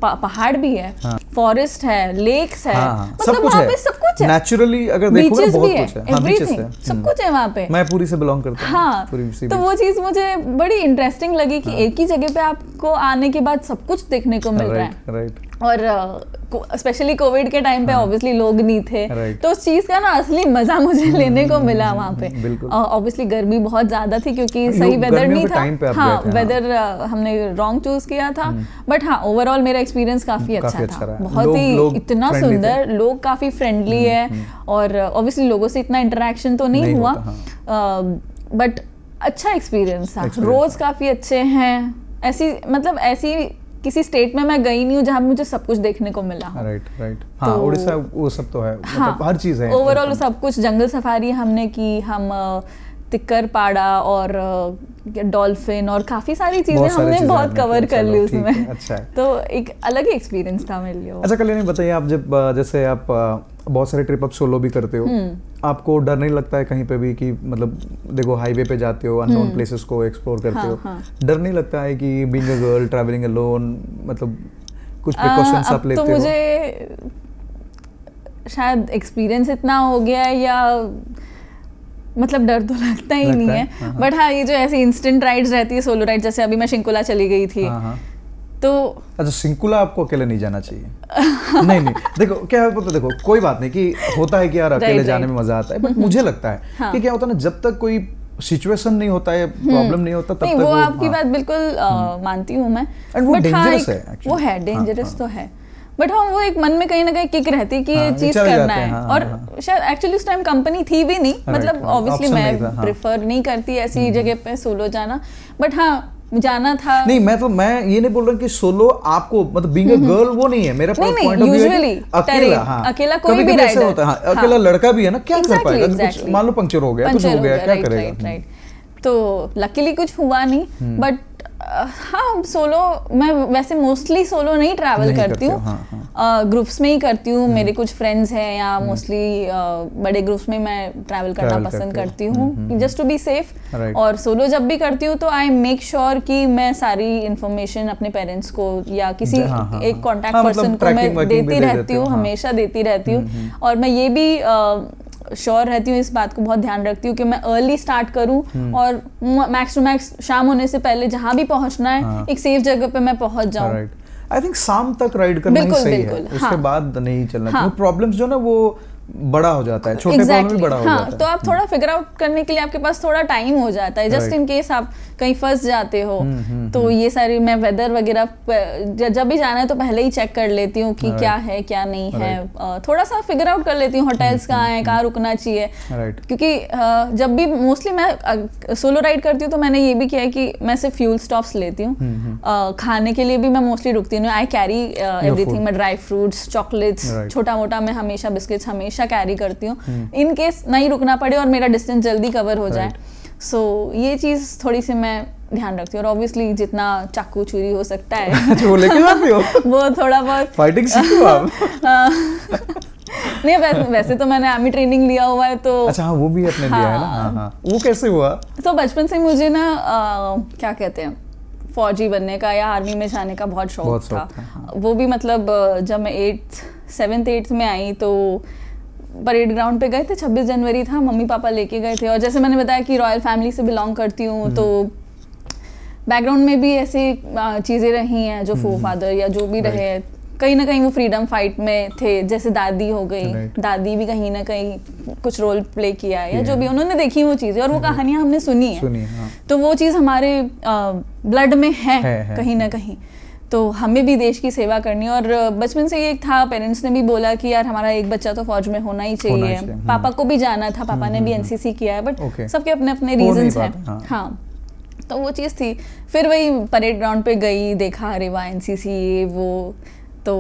पहाड़ भी है, फॉरेस्ट है, लेक्स है, मतलब वहाँ पे सब कुछ है, नेचुरली अगर देखो तो बहुत कुछ है, एवरीथिंग, सब कुछ है वहाँ पे। मैं पूरी से बिलोंग करता हूँ। हाँ, तो वो चीज मुझे बड़ी इंटरेस्टिंग लगी कि एक ही जगह पे आपको आने के बाद सब कुछ देखने को मिल रहा है। और स्पेशली कोविड के टाइम पे ऑब्वियसली लोग नहीं थे, तो उस चीज का ना असली मजा मुझे लेने को मिला वहाँ पे। ऑब्वियसली गर्मी बहुत ज्यादा थी, क्योंकि सही वेदर नहीं था। हाँ, वेदर हमने रॉन्ग चूज किया था, बट हाँ ओवरऑल मेरा एक्सपीरियंस काफी अच्छा था, बहुत ही इतना सुंदर, लोग काफी फ्रेंडली है, और ऑब्वियसली लोगों से इतना इंटरेक्शन तो नहीं हुआ, बट अच्छा एक्सपीरियंस था। रोज काफी अच्छे हैं, ऐसी किसी स्टेट में मैं गई नहीं हूँ जहाँ मुझे सब कुछ देखने को मिला। राइट। हाँ, उड़ीसा वो सब तो है, मतलब हर चीज है ओवरऑल सब कुछ। जंगल सफारी हमने की, हम तिक्कर पाड़ा और डॉल्फिन और काफी सारी चीजें हमने बहुत कवर कर ली उसमें। अच्छा है। तो एक अलग ही एक्सपीरियंस था मेरे लिए। अच्छा कल्याणी, बताइए आप जब जैसे आप बहुत सारे ट्रिप आप सोलो भी करते हो, आपको डर नहीं लगता है कहीं पे भी कि मतलब देखो हाईवे पे जाते हो, अननोन प्लेसेस को एक्सप्लोर करते हो, डर नहीं लगता है कि being a girl travelling alone, मतलब कुछ प्रिकॉशंस आप लेते हो? तो मुझे शायद एक्सपीरियंस इतना हो गया है, या मतलब डर तो लगता ही नहीं है, बट हाँ ये जो ऐसी इंस्टेंट राइड्स रहती है, सोलो राइड, जैसे अभी मैं शिंकुला चली गई थी, तो अच्छा शिंकुला आपको अकेले नहीं जाना चाहिए। नहीं देखो क्या है, तो देखो कोई बात नहीं कि होता है कि यार अकेले जाने में मजा आता है, बट मुझे लगता है कि क्या होता है ना, जब तक कोई सिचुएशन नहीं होता है, प्रॉब्लम नहीं होता, तब तक वो आपकी बात बिल्कुल मानती हूँ मैं, बट हाँ वो है डेंजरस तो है, बट हाँ वो एक मन में कहीं ना कहीं किक रहती कि ये चीज करना है। और शायद एक्चुअली उस टाइम कंपनी थी भी नहीं, मतलब ऑब्वियसली मैं प्रेफर नहीं करती ऐसी जगह पे सोलो जाना, बट हाँ जाना था। नहीं मैं ये नहीं बोल रहा कि सोलो आपको मतलब बीइंग अ गर्ल वो नहीं है, मेरा पॉइंट ऑफ व्यू है अकेला। हाँ, अकेला कोई भी राइडर होता है, अकेला लड़का भी है ना, क्या कर पाएगा, मान लो पंक्चर हो गया, कुछ हो गया, क्या करेगा। तो लकीली कुछ हुआ नहीं, बट हाँ सोलो, मैं वैसे मोस्टली सोलो नहीं ट्रैवल करती हूँ, ग्रुप्स में ही करती हूँ। मेरे कुछ फ्रेंड्स हैं या मोस्टली बड़े ग्रुप्स में मैं ट्रैवल करना पसंद करती हूँ, जस्ट टू बी सेफ। और सोलो जब भी करती हूँ तो आई मेक श्योर कि मैं सारी इन्फॉर्मेशन अपने पेरेंट्स को या किसी एक कॉन्टैक्ट पर्सन को मैं देती रहती हूँ, हमेशा देती रहती हूँ। और मैं ये भी श्योर रहती हूँ, इस बात को बहुत ध्यान रखती हूँ कि मैं अर्ली स्टार्ट करूँ और मैक्स टू मैक्स शाम होने से पहले जहाँ भी पहुँचना है एक सेफ जगह पे मैं पहुँच जाऊँ। आई थिंक शाम तक राइड करना ही सही है, उसके बाद नहीं चलना चाहिए। प्रॉब्लम्स जो ना वो बड़ा हो जाता है, छोटे प्रॉब्लम भी बड़ा हो जाता है। तो आप थोड़ा फिगर आउट करने के लिए आपके पास थोड़ा टाइम हो जाता है, जस्ट इन केस आप कहीं फंस जाते हो। तो ये सारी मैं वेदर वगैरह जब भी जाना है तो पहले ही चेक कर लेती हूँ कि क्या है क्या नहीं है, थोड़ा सा फिगर आउट कर लेती हूँ होटल्स कहाँ हैं, कहाँ रुकना चाहिए। क्योंकि जब भी मोस्टली मैं सोलो राइड करती हूँ तो मैंने ये भी किया है कि मैं सिर्फ फ्यूल स्टॉप्स लेती हूँ। खाने के लिए भी मैं मोस्टली रुकती हूँ, आई कैरी एवरीथिंग। मैं ड्राई फ्रूट्स, चॉकलेट्स, छोटा मोटा मैं हमेशा बिस्किट्स हमेशा कैरी करती हूँ, इन केस नहीं रुकना पड़े और मेरा डिस्टेंस जल्दी कवर हो जाए। सो ये चीज़ थोड़ी सी मैं ध्यान रखती हूँ। और ऑब्वियसली जितना चाकू चूरी हो सकता है वो लेके जाती हो वो थोड़ा बहुत फाइटिंग सीखी हो आप? नहीं वैसे तो मैंने आर्मी ट्रेनिंग लिया हुआ है तो। अच्छा हाँ, वो भी आपने लिया है ना। हाँ। वो कैसे हुआ? तो बचपन से मुझे ना क्या कहते हैं फौजी बनने का या आर्मी में जाने का बहुत शौक था। वो भी मतलब जब मैं 7th 8th में आई तो परेड ग्राउंड पे गए थे, 26 जनवरी था, मम्मी पापा लेके गए थे। और जैसे मैंने बताया कि रॉयल फैमिली से बिलोंग करती हूँ तो बैकग्राउंड में भी ऐसी चीज़ें रही हैं जो फादर या जो भी रहे कहीं ना कहीं वो फ्रीडम फाइट में थे। जैसे दादी हो गई, दादी भी कहीं ना कहीं कुछ रोल प्ले किया है या जो भी उन्होंने देखी वो चीज़ें और वो कहानियाँ हमने सुनी है। तो वो चीज़ हमारे ब्लड में है कहीं ना कहीं। तो हमें भी देश की सेवा करनी और बचपन से ये था, पेरेंट्स ने भी बोला कि यार हमारा एक बच्चा तो फौज में होना ही चाहिए। पापा को भी जाना था, पापा ने भी एनसीसी किया है, बट सबके अपने अपने रीजंस हैं। हाँ तो वो चीज़ थी। फिर वही परेड ग्राउंड पे गई, देखा अरे वाह एनसीसी वो, तो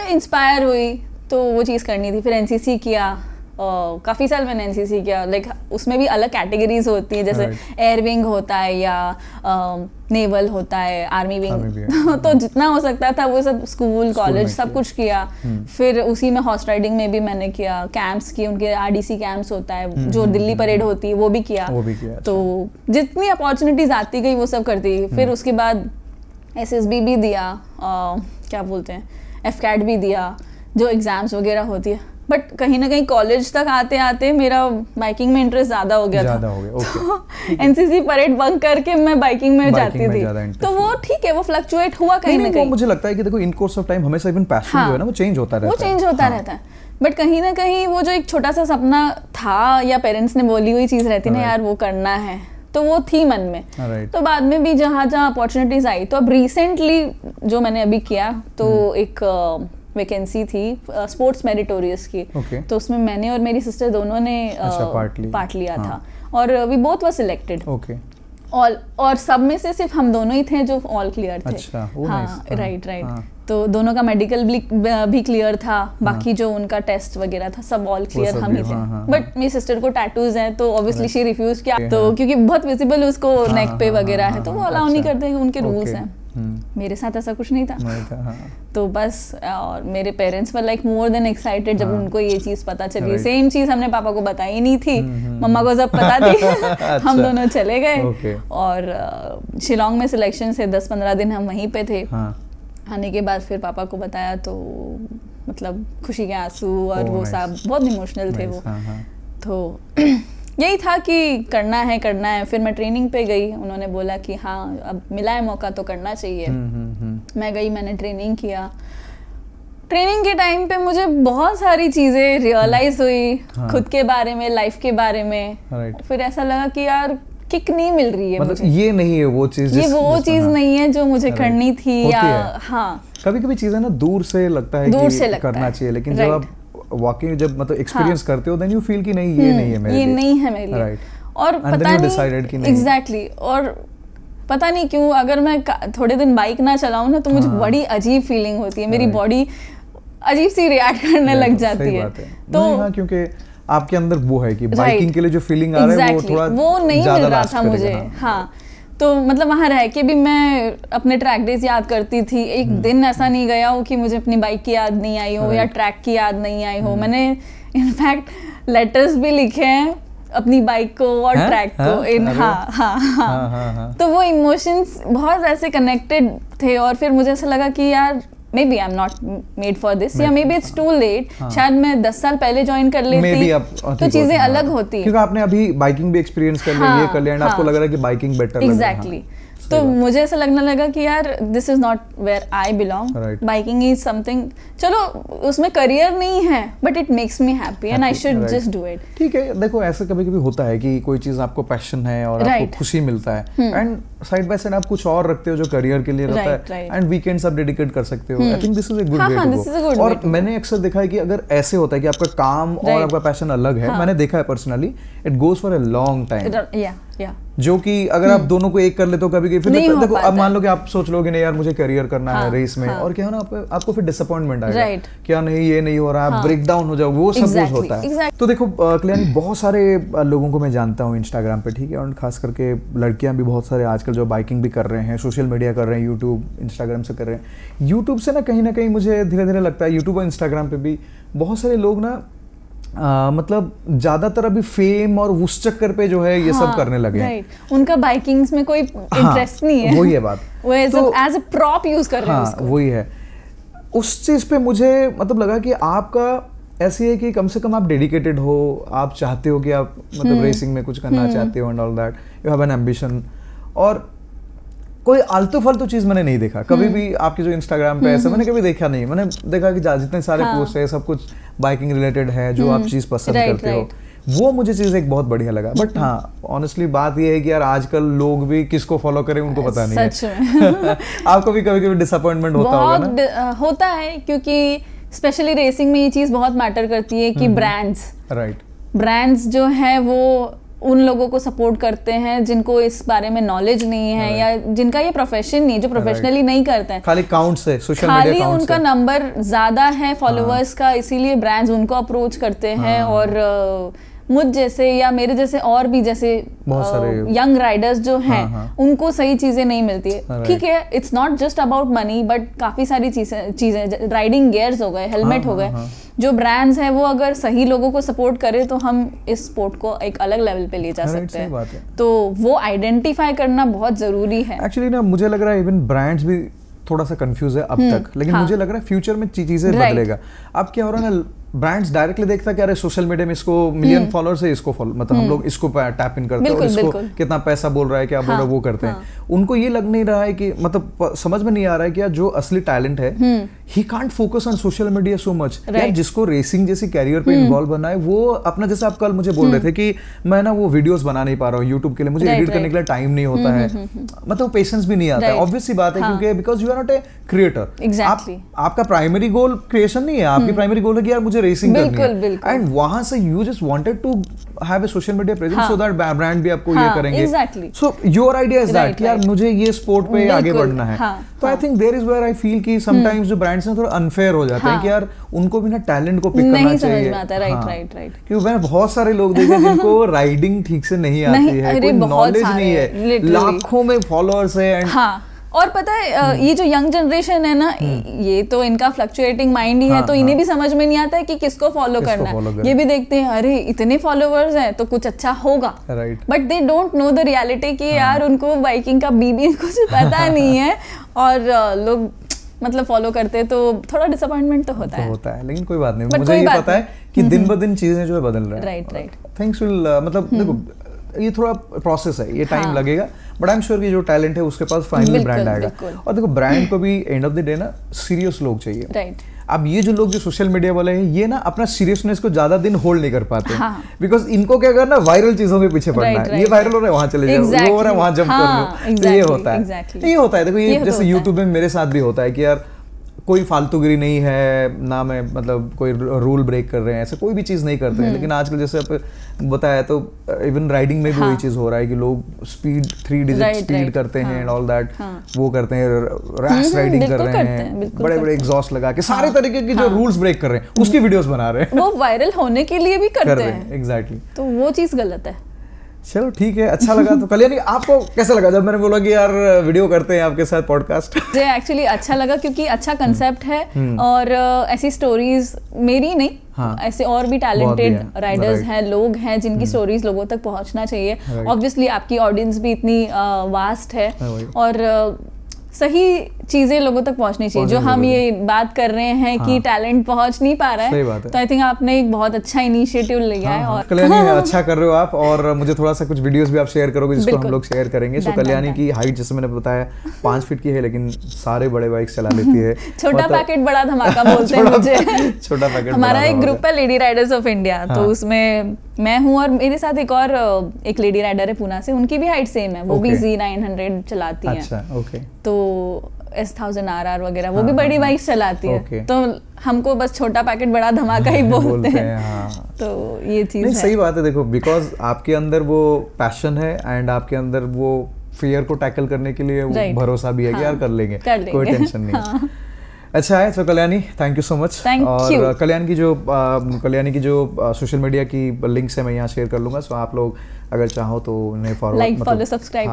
इंस्पायर हुई तो वो चीज़ करनी थी। फिर एनसीसी किया, काफ़ी साल मैंने एनसीसी किया। लाइक उसमें भी अलग कैटेगरीज होती है, जैसे एयर विंग होता है या नेवल होता है, आर्मी विंग तो जितना हो सकता था वो सब स्कूल कॉलेज सब कुछ किया। फिर उसी में हॉर्स राइडिंग में भी मैंने किया, कैंप्स किए, उनके आरडीसी कैंप्स होता है जो दिल्ली परेड होती है वो भी किया। तो जितनी अपॉर्चुनिटीज आती गई वो सब करती गई। फिर उसके बाद एसएसबी भी दिया, क्या बोलते हैं एफकैट भी दिया, जो एग्जाम्स वगैरह होती है। बट कहीं ना कहीं कॉलेज तक आते आते मेरा बाइकिंग में इंटरेस्ट ज्यादा हो गया था। तो एनसीसी परेड बंक करके मैं बाइकिंग में जाती थी। तो वो ठीक है, वो फ्लक्चुएट हुआ कहीं ना कहीं। मुझे लगता है कि देखो इन कोर्स ऑफ टाइम हमेशा इवन पैशन जो है ना वो चेंज होता रहता है। बट कहीं ना कहीं वो जो एक छोटा सा सपना था या पेरेंट्स ने बोली हुई चीज रहती ना यार वो करना है, तो वो थी मन में। तो बाद में भी जहाँ जहाँ अपॉर्चुनिटीज आई, तो अब रिसेंटली जो मैंने अभी किया तो एक वैकेंसी थी स्पोर्ट्स मेरिटोरियस की। तो उसमें मैंने और मेरी सिस्टर दोनों ने पार्ट लिया था और we both were selected. All, और सब में से सिर्फ हम दोनों ही थे जो ऑल क्लियर थे। अच्छा, हाँ राइट। तो दोनों का मेडिकल भी क्लियर था, बाकी जो उनका टेस्ट वगैरह था सब ऑल क्लियर हम ही थे। बट मेरी सिस्टर को टैटूज हैं तो ऑब्वियसली शी रिफ्यूज किया, तो क्योंकि बहुत विजिबल उसको नेक पे वगैरह है तो वो अलाउ नहीं करते, उनके रूल्स हैं। मेरे साथ ऐसा कुछ नहीं था। तो बस और मेरे parents were like more than excited जब उनको ये चीज़ पता चली। सेम चीज़ हमने पापा को बताई नहीं थी, मम्मा को जब पता थी हम दोनों चले गए। और शिलोंग में सिलेक्शन से 10-15 दिन हम वहीं पे थे। आने के बाद फिर पापा को बताया तो मतलब खुशी के आंसू और वो सब बहुत इमोशनल थे वो। तो यही था कि करना है। फिर मैं ट्रेनिंग पे गई, उन्होंने बोला कि हाँ अब मिला है मौका तो करना चाहिए। मैं गई, मैंने ट्रेनिंग किया। ट्रेनिंग के टाइम पे मुझे बहुत सारी चीज़ें रियलाइज हुई खुद के बारे में, लाइफ के बारे में। फिर ऐसा लगा कि यार किक नहीं मिल रही है, मतलब ये नहीं है वो चीज़, ये वो चीज़ नहीं है जो मुझे करनी थी। या हाँ कभी चीज़ें ना दूर से लगता है कि करना चाहिए, लेकिन जब आप वॉकिंग जब मतलब एक्सपीरियंस करते हो देन यू फील कि नहीं ये नहीं है मेरे लिए, ये नहीं है मेरे लिए। राइट। और पता नहीं एग्जैक्टली, और पता नहीं क्यों अगर मैं थोड़े दिन बाइक ना चलाऊं ना तो मुझे बड़ी अजीब फीलिंग होती है, मेरी बॉडी अजीब सी रिएक्ट करने लग जाती है। तो हाँ, क्योंकि आपके अंदर वो है कि बाइकिंग के लिए जो फीलिंग आ रहा है वो थोड़ा वो नहीं मिल रहा था मुझे। हाँ तो मतलब वहाँ रह के भी मैं अपने ट्रैक डेज याद करती थी। एक दिन ऐसा नहीं गया हो कि मुझे अपनी बाइक की याद नहीं आई हो या ट्रैक की याद नहीं आई हो। मैंने इनफैक्ट लेटर्स भी लिखे हैं अपनी बाइक को और ट्रैक को इन हाँ। तो वो इमोशंस बहुत ऐसे कनेक्टेड थे और फिर मुझे ऐसा लगा कि यार maybe I am not made for this या maybe it's too late. शायद मैं 10 साल पहले ज्वाइन कर लेती तो चीजें अलग होती है, क्योंकि आपने अभी बाइकिंग भी एक्सपीरियंस कर लिया, ये कर लिया एंड आपको लग रहा है कि बाइकिंग बेटर लग रहा है। एग्जैक्टली। तो मुझे ऐसा लगने लगा कि यार this is not where I belong. Biking is something, चलो उसमें करियर नहीं है but it makes me happy and I should just do it. ठीक है, देखो ऐसा कभी कभी होता है कि कोई चीज आपको पैशन है और आपको खुशी मिलता है एंड साइड बाय साइड आप कुछ और रखते हो जो करियर के लिए रहता है एंड वीकेंड्स आप डेडिकेट कर सकते हो। I think this is a good way to go. और मैंने अक्सर देखा है कि अगर ऐसे होता है कि आपका काम और आपका पैशन अलग है, मैंने देखा है personally, it goes for a long time. जो कि अगर आप दोनों को एक कर ले तो कभी फिर देखो अब मान लो कि आप सोच लोगे नहीं यार मुझे करियर करना है रेस में, और क्या है ना आपको फिर डिसअपॉइंटमेंट आएगा, क्या नहीं ये नहीं हो रहा, आप ब्रेक डाउन हो जाओ, वो सब कुछ होता है। तो देखो कल्याणी, बहुत सारे लोगों को मैं जानता हूँ इंस्टाग्राम पे, ठीक है, और खास करके लड़कियां भी बहुत सारे आजकल जो बाइकिंग भी कर रहे हैं, सोशल मीडिया कर रहे हैं, यूट्यूब इंस्टाग्राम से कर रहे हैं। यूट्यूब से ना कहीं मुझे धीरे धीरे लगता है, यूट्यूब और इंस्टाग्राम पे भी बहुत सारे लोग ना मतलब ज्यादातर अभी फेम और उस चक्कर पे जो है ये सब करने लगे हैं। उनका बाइकिंग्स में कोई इंटरेस्ट नहीं है। वही है बात, वो एज अ प्रॉप यूज कर रहे हैं उसको। वही है। उस चीज पे मुझे मतलब लगा कि आपका ऐसी है कि कम से कम आप डेडिकेटेड हो, आप चाहते हो कि आप मतलब रेसिंग में कुछ करना चाहते हो and all that, you have an ambition. और कोई आलतू फालतू चीज मैंने नहीं देखा कभी भी आपके जो इंस्टाग्राम पे ऐसा मैंने कभी देखा नहीं। मैंने देखा कि जितने सारे पोस्ट है सब कुछ बाइकिंग रिलेटेड है, जो आप चीज पसंद करते हो, वो मुझे चीज एक बहुत बढ़िया लगा। बट हाँ, ऑनेस्टली बात ये है कि यार आजकल लोग भी किसको फॉलो करें उनको पता नहीं है। आपको भी कभी कभी डिसअपॉइंटमेंट होता होगा ना? होता है, क्योंकि स्पेशली रेसिंग में ये चीज बहुत मैटर करती है कि ब्रांड्स जो है वो उन लोगों को सपोर्ट करते हैं जिनको इस बारे में नॉलेज नहीं है या जिनका ये प्रोफेशन नहीं है, जो प्रोफेशनली नहीं करते हैं, खाली काउंट से, सोशल मीडिया काउंट से, उनका नंबर ज्यादा है फॉलोअर्स का, इसीलिए ब्रांड्स उनको अप्रोच करते हैं। और मुझ जैसे या मेरे जैसे और भी जैसे यंग राइडर्स जो हैं उनको सही चीजें नहीं मिलती है। ठीक है, it's not just about money, but काफी सारी चीजें राइडिंग गियर्स हो गए, हेलमेट हो गए, जो ब्रांड्स हैं वो अगर सही लोगों को सपोर्ट करे तो हम इस स्पोर्ट को एक अलग लेवल पे ले जा सकते हैं। तो वो आइडेंटिफाई करना बहुत जरूरी है। एक्चुअली ना मुझे लग रहा है इवन ब्रांड्स भी थोड़ा सा कंफ्यूज है अब तक, लेकिन मुझे लग रहा है फ्यूचर में चीजें बदलेगा। अब क्या हो रहा है ना, ब्रांड्स डायरेक्टली देखता है कि अरे सोशल मीडिया में इसको मिलियन फॉलोअर्स है, इसको फॉलो, मतलब हम लोग इसको टैप इन करते हैं और इसको कितना पैसा बोल रहा है, क्या बोल रहा है, वो करते हैं। उनको ये लग नहीं रहा है कि मतलब समझ में नहीं आ रहा है कि यार जो असली टैलेंट है he can't focus on social media so much. यार जिसको रेसिंग जैसी कैरियर पे इन्वॉल्व बनना है वो अपना, जैसे आप कल मुझे बोल रहे थे कि मैं ना वो वीडियोस बना नहीं पा रहा हूँ यूट्यूब के लिए, मुझे एडिट करने के लिए टाइम नहीं होता है, मतलब पेशेंस भी नहीं आता है। ऑब्वियस सी बात है, क्योंकि because you are not a creator. आपका प्राइमरी गोल क्रिएशन नहीं है, आपकी प्राइमरी गोल है कि यार मुझे रेसिंग करनी है, एंड वहां से you just wanted to have a social media presence so that brand भी आपको ये करेंगे। So your idea is that कि यार मुझे ये स्पोर्ट पे आगे बढ़ना है। तो I think there is where I feel कि समटाइम्स जो ब्रांड्स हैं थोड़ा अनफेयर हो जाते हैं कि यार उनको भी ना टैलेंट को पिक करना चाहिए। राइट। क्योंकि मैंने बहुत सारे लोग देखे जिनको राइडिंग ठीक से नहीं आती है, कोई नॉलेज नहीं है, लाखों में फॉलोअर्स है एंड और पता है ये जो यंग जनरेशन है ना, ये तो इनका फ्लक्चुएटिंग माइंड ही है, तो इन्हें भी समझ में नहीं आता है कि किसको फॉलो करना है। ये भी देखते हैं अरे इतने फॉलोअर्स हैं तो कुछ अच्छा होगा, but they don't know the reality कि यार उनको बाइकिंग का बीबी कुछ पता नहीं है और लोग मतलब फॉलो करते हैं, तो थोड़ा डिसअपॉइंटमेंट तो होता है। लेकिन कोई बात नहीं, मुझे ये पता है कि दिन ब दिन चीजें जो है बदल रही हैं। राइट। थिंग्स विल मतलब देखो ये थोड़ा प्रोसेस है, ये टाइम लगेगा, बट आई एम श्योर कि जो टैलेंट है उसके पास फाइनली ब्रांड आएगा। और देखो ब्रांड को भी एंड ऑफ द डे ना सीरियस लोग चाहिए। अब ये जो लोग जो सोशल मीडिया वाले हैं ये ना अपना सीरियसनेस को ज्यादा दिन होल्ड नहीं कर पाते, बिकॉज इनको क्या करना, वायरल चीजों के पीछे पड़ना है। ये वायरल हो रहा है वहां चले जाओ, वो हो रहा है वहां जंप कर लो, ये होता है। देखो ये जैसे यूट्यूब में मेरे साथ भी होता है कि यार कोई फालतूगिरी नहीं है ना, मैं मतलब कोई रूल ब्रेक कर रहे हैं, ऐसा कोई भी चीज़ नहीं करते हैं। लेकिन आजकल जैसे आप बताया तो इवन राइडिंग में भी वही चीज़ हो रहा है कि लोग स्पीड 3 डिजिट स्पीड करते हैं एंड ऑल दैट, वो करते हैं, रैश राइडिंग कर रहे हैं, बड़े बड़े एग्जॉस्ट लगा के सारे तरीके की जो रूल्स ब्रेक कर रहे हैं उसकी वीडियोस बना रहे हैं, वो वायरल होने के लिए भी करते हैं। एग्जैक्टली। तो वो चीज़ गलत है। चलो ठीक है, अच्छा लगा। तो कल्याणी आपको कैसा लगा जब मैंने बोला कि यार वीडियो करते हैं आपके साथ पॉडकास्ट? मुझे एक्चुअली अच्छा लगा क्योंकि अच्छा कंसेप्ट है और ऐसी स्टोरीज मेरी नहीं, हाँ, ऐसे और भी टैलेंटेड राइडर्स हैं, लोग हैं जिनकी स्टोरीज लोगों तक पहुंचना चाहिए। ऑब्वियसली आपकी ऑडियंस भी इतनी वास्ट है और सही चीजें लोगों तक पहुंचनी चाहिए। जो हम ये बात कर रहे हैं कि टैलेंट पहुंच नहीं पा रहा है, तो आई थिंक आपने एक बहुत अच्छा इनिशिएटिव लिया है। और कल्याणी अच्छा कर रहे हो आप, और मुझे थोड़ा सा कुछ वीडियोस भी आप शेयर करोगे जिसको हम लोग शेयर करेंगे। सो कल्याणी की हाइट जैसे मैंने बताया 5 फीट की है, लेकिन सारे बड़े बाइक चला लेती है। छोटा पैकेट बड़ा धमाका बोलते हैं मुझे। छोटा पैकेट। हमारा एक ग्रुप है लेडी राइडर्स ऑफ इंडिया, तो उसमें मैं हूँ और मेरे साथ एक लेडी राइडर है पूना से, उनकी भी हाइट सेम है, वो भी Z900 चलाती है। अच्छा, ओके। तो S1000 RR वगैरह वो भी बड़ी बाइक चलाती है, तो हमको बस छोटा पैकेट बड़ा धमाका ही बोलते हैं। तो ये चीज है। सही बात है। देखो, बिकॉज आपके अंदर वो पैशन है एंड आपके अंदर वो फियर को टैकल करने के लिए वो भरोसा भी है कि यार कर लेंगे, कोई टेंशन नहीं। अच्छा है। तो Kalyani, thank you so much. और कल्याणी की जो सोशल मीडिया की लिंक्स है मैं यहाँ शेयर कर लूंगा, सो आप लोग अगर चाहो तो उन्हें लाइक फॉलो सब्सक्राइब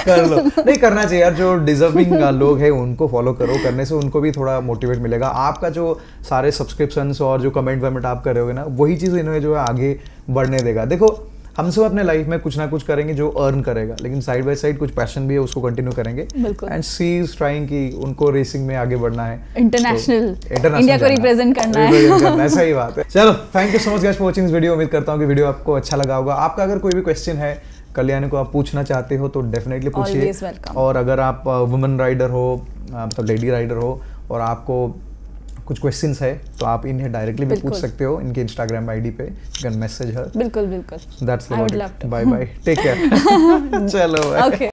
कर लो। नहीं, करना चाहिए यार, जो डिजर्विंग लोग हैं उनको फॉलो करो, करने से उनको भी थोड़ा मोटिवेट मिलेगा। आपका जो सारे सब्सक्रिप्शंस और जो कमेंट वमेंट आप कर रहे होगे ना, वही चीज़ इन्हें जो है आगे बढ़ने देगा। देखो, हम सब अपने लाइफ में कुछ ना कुछ करेंगे जो अर्न करेगा, लेकिन साइड बाय साइड कुछ पैशन भी है, उसको कंटिन्यू करेंगे। एंड शी इज ट्राइंग कि उनको रेसिंग में आगे बढ़ना है, इंटरनेशनल इंडिया को रिप्रेजेंट करना है। सही बात है। चलो, thank you so much guys for watching this video. उम्मीद करता हूँ कि वीडियो आपको अच्छा लगा होगा। आपका अगर कोई भी क्वेश्चन है कल्याणी को आप पूछना चाहते हो तो डेफिनेटली पूछिए। और अगर आप वुमेन राइडर हो, मतलब लेडी राइडर हो, और आपको कुछ क्वेश्चंस है तो आप इन्हें डायरेक्टली भी पूछ सकते हो इनके इंस्टाग्राम आईडी पे। You can message her. बिल्कुल बिल्कुल। That's about it. Bye bye, take care. चलो, ओके।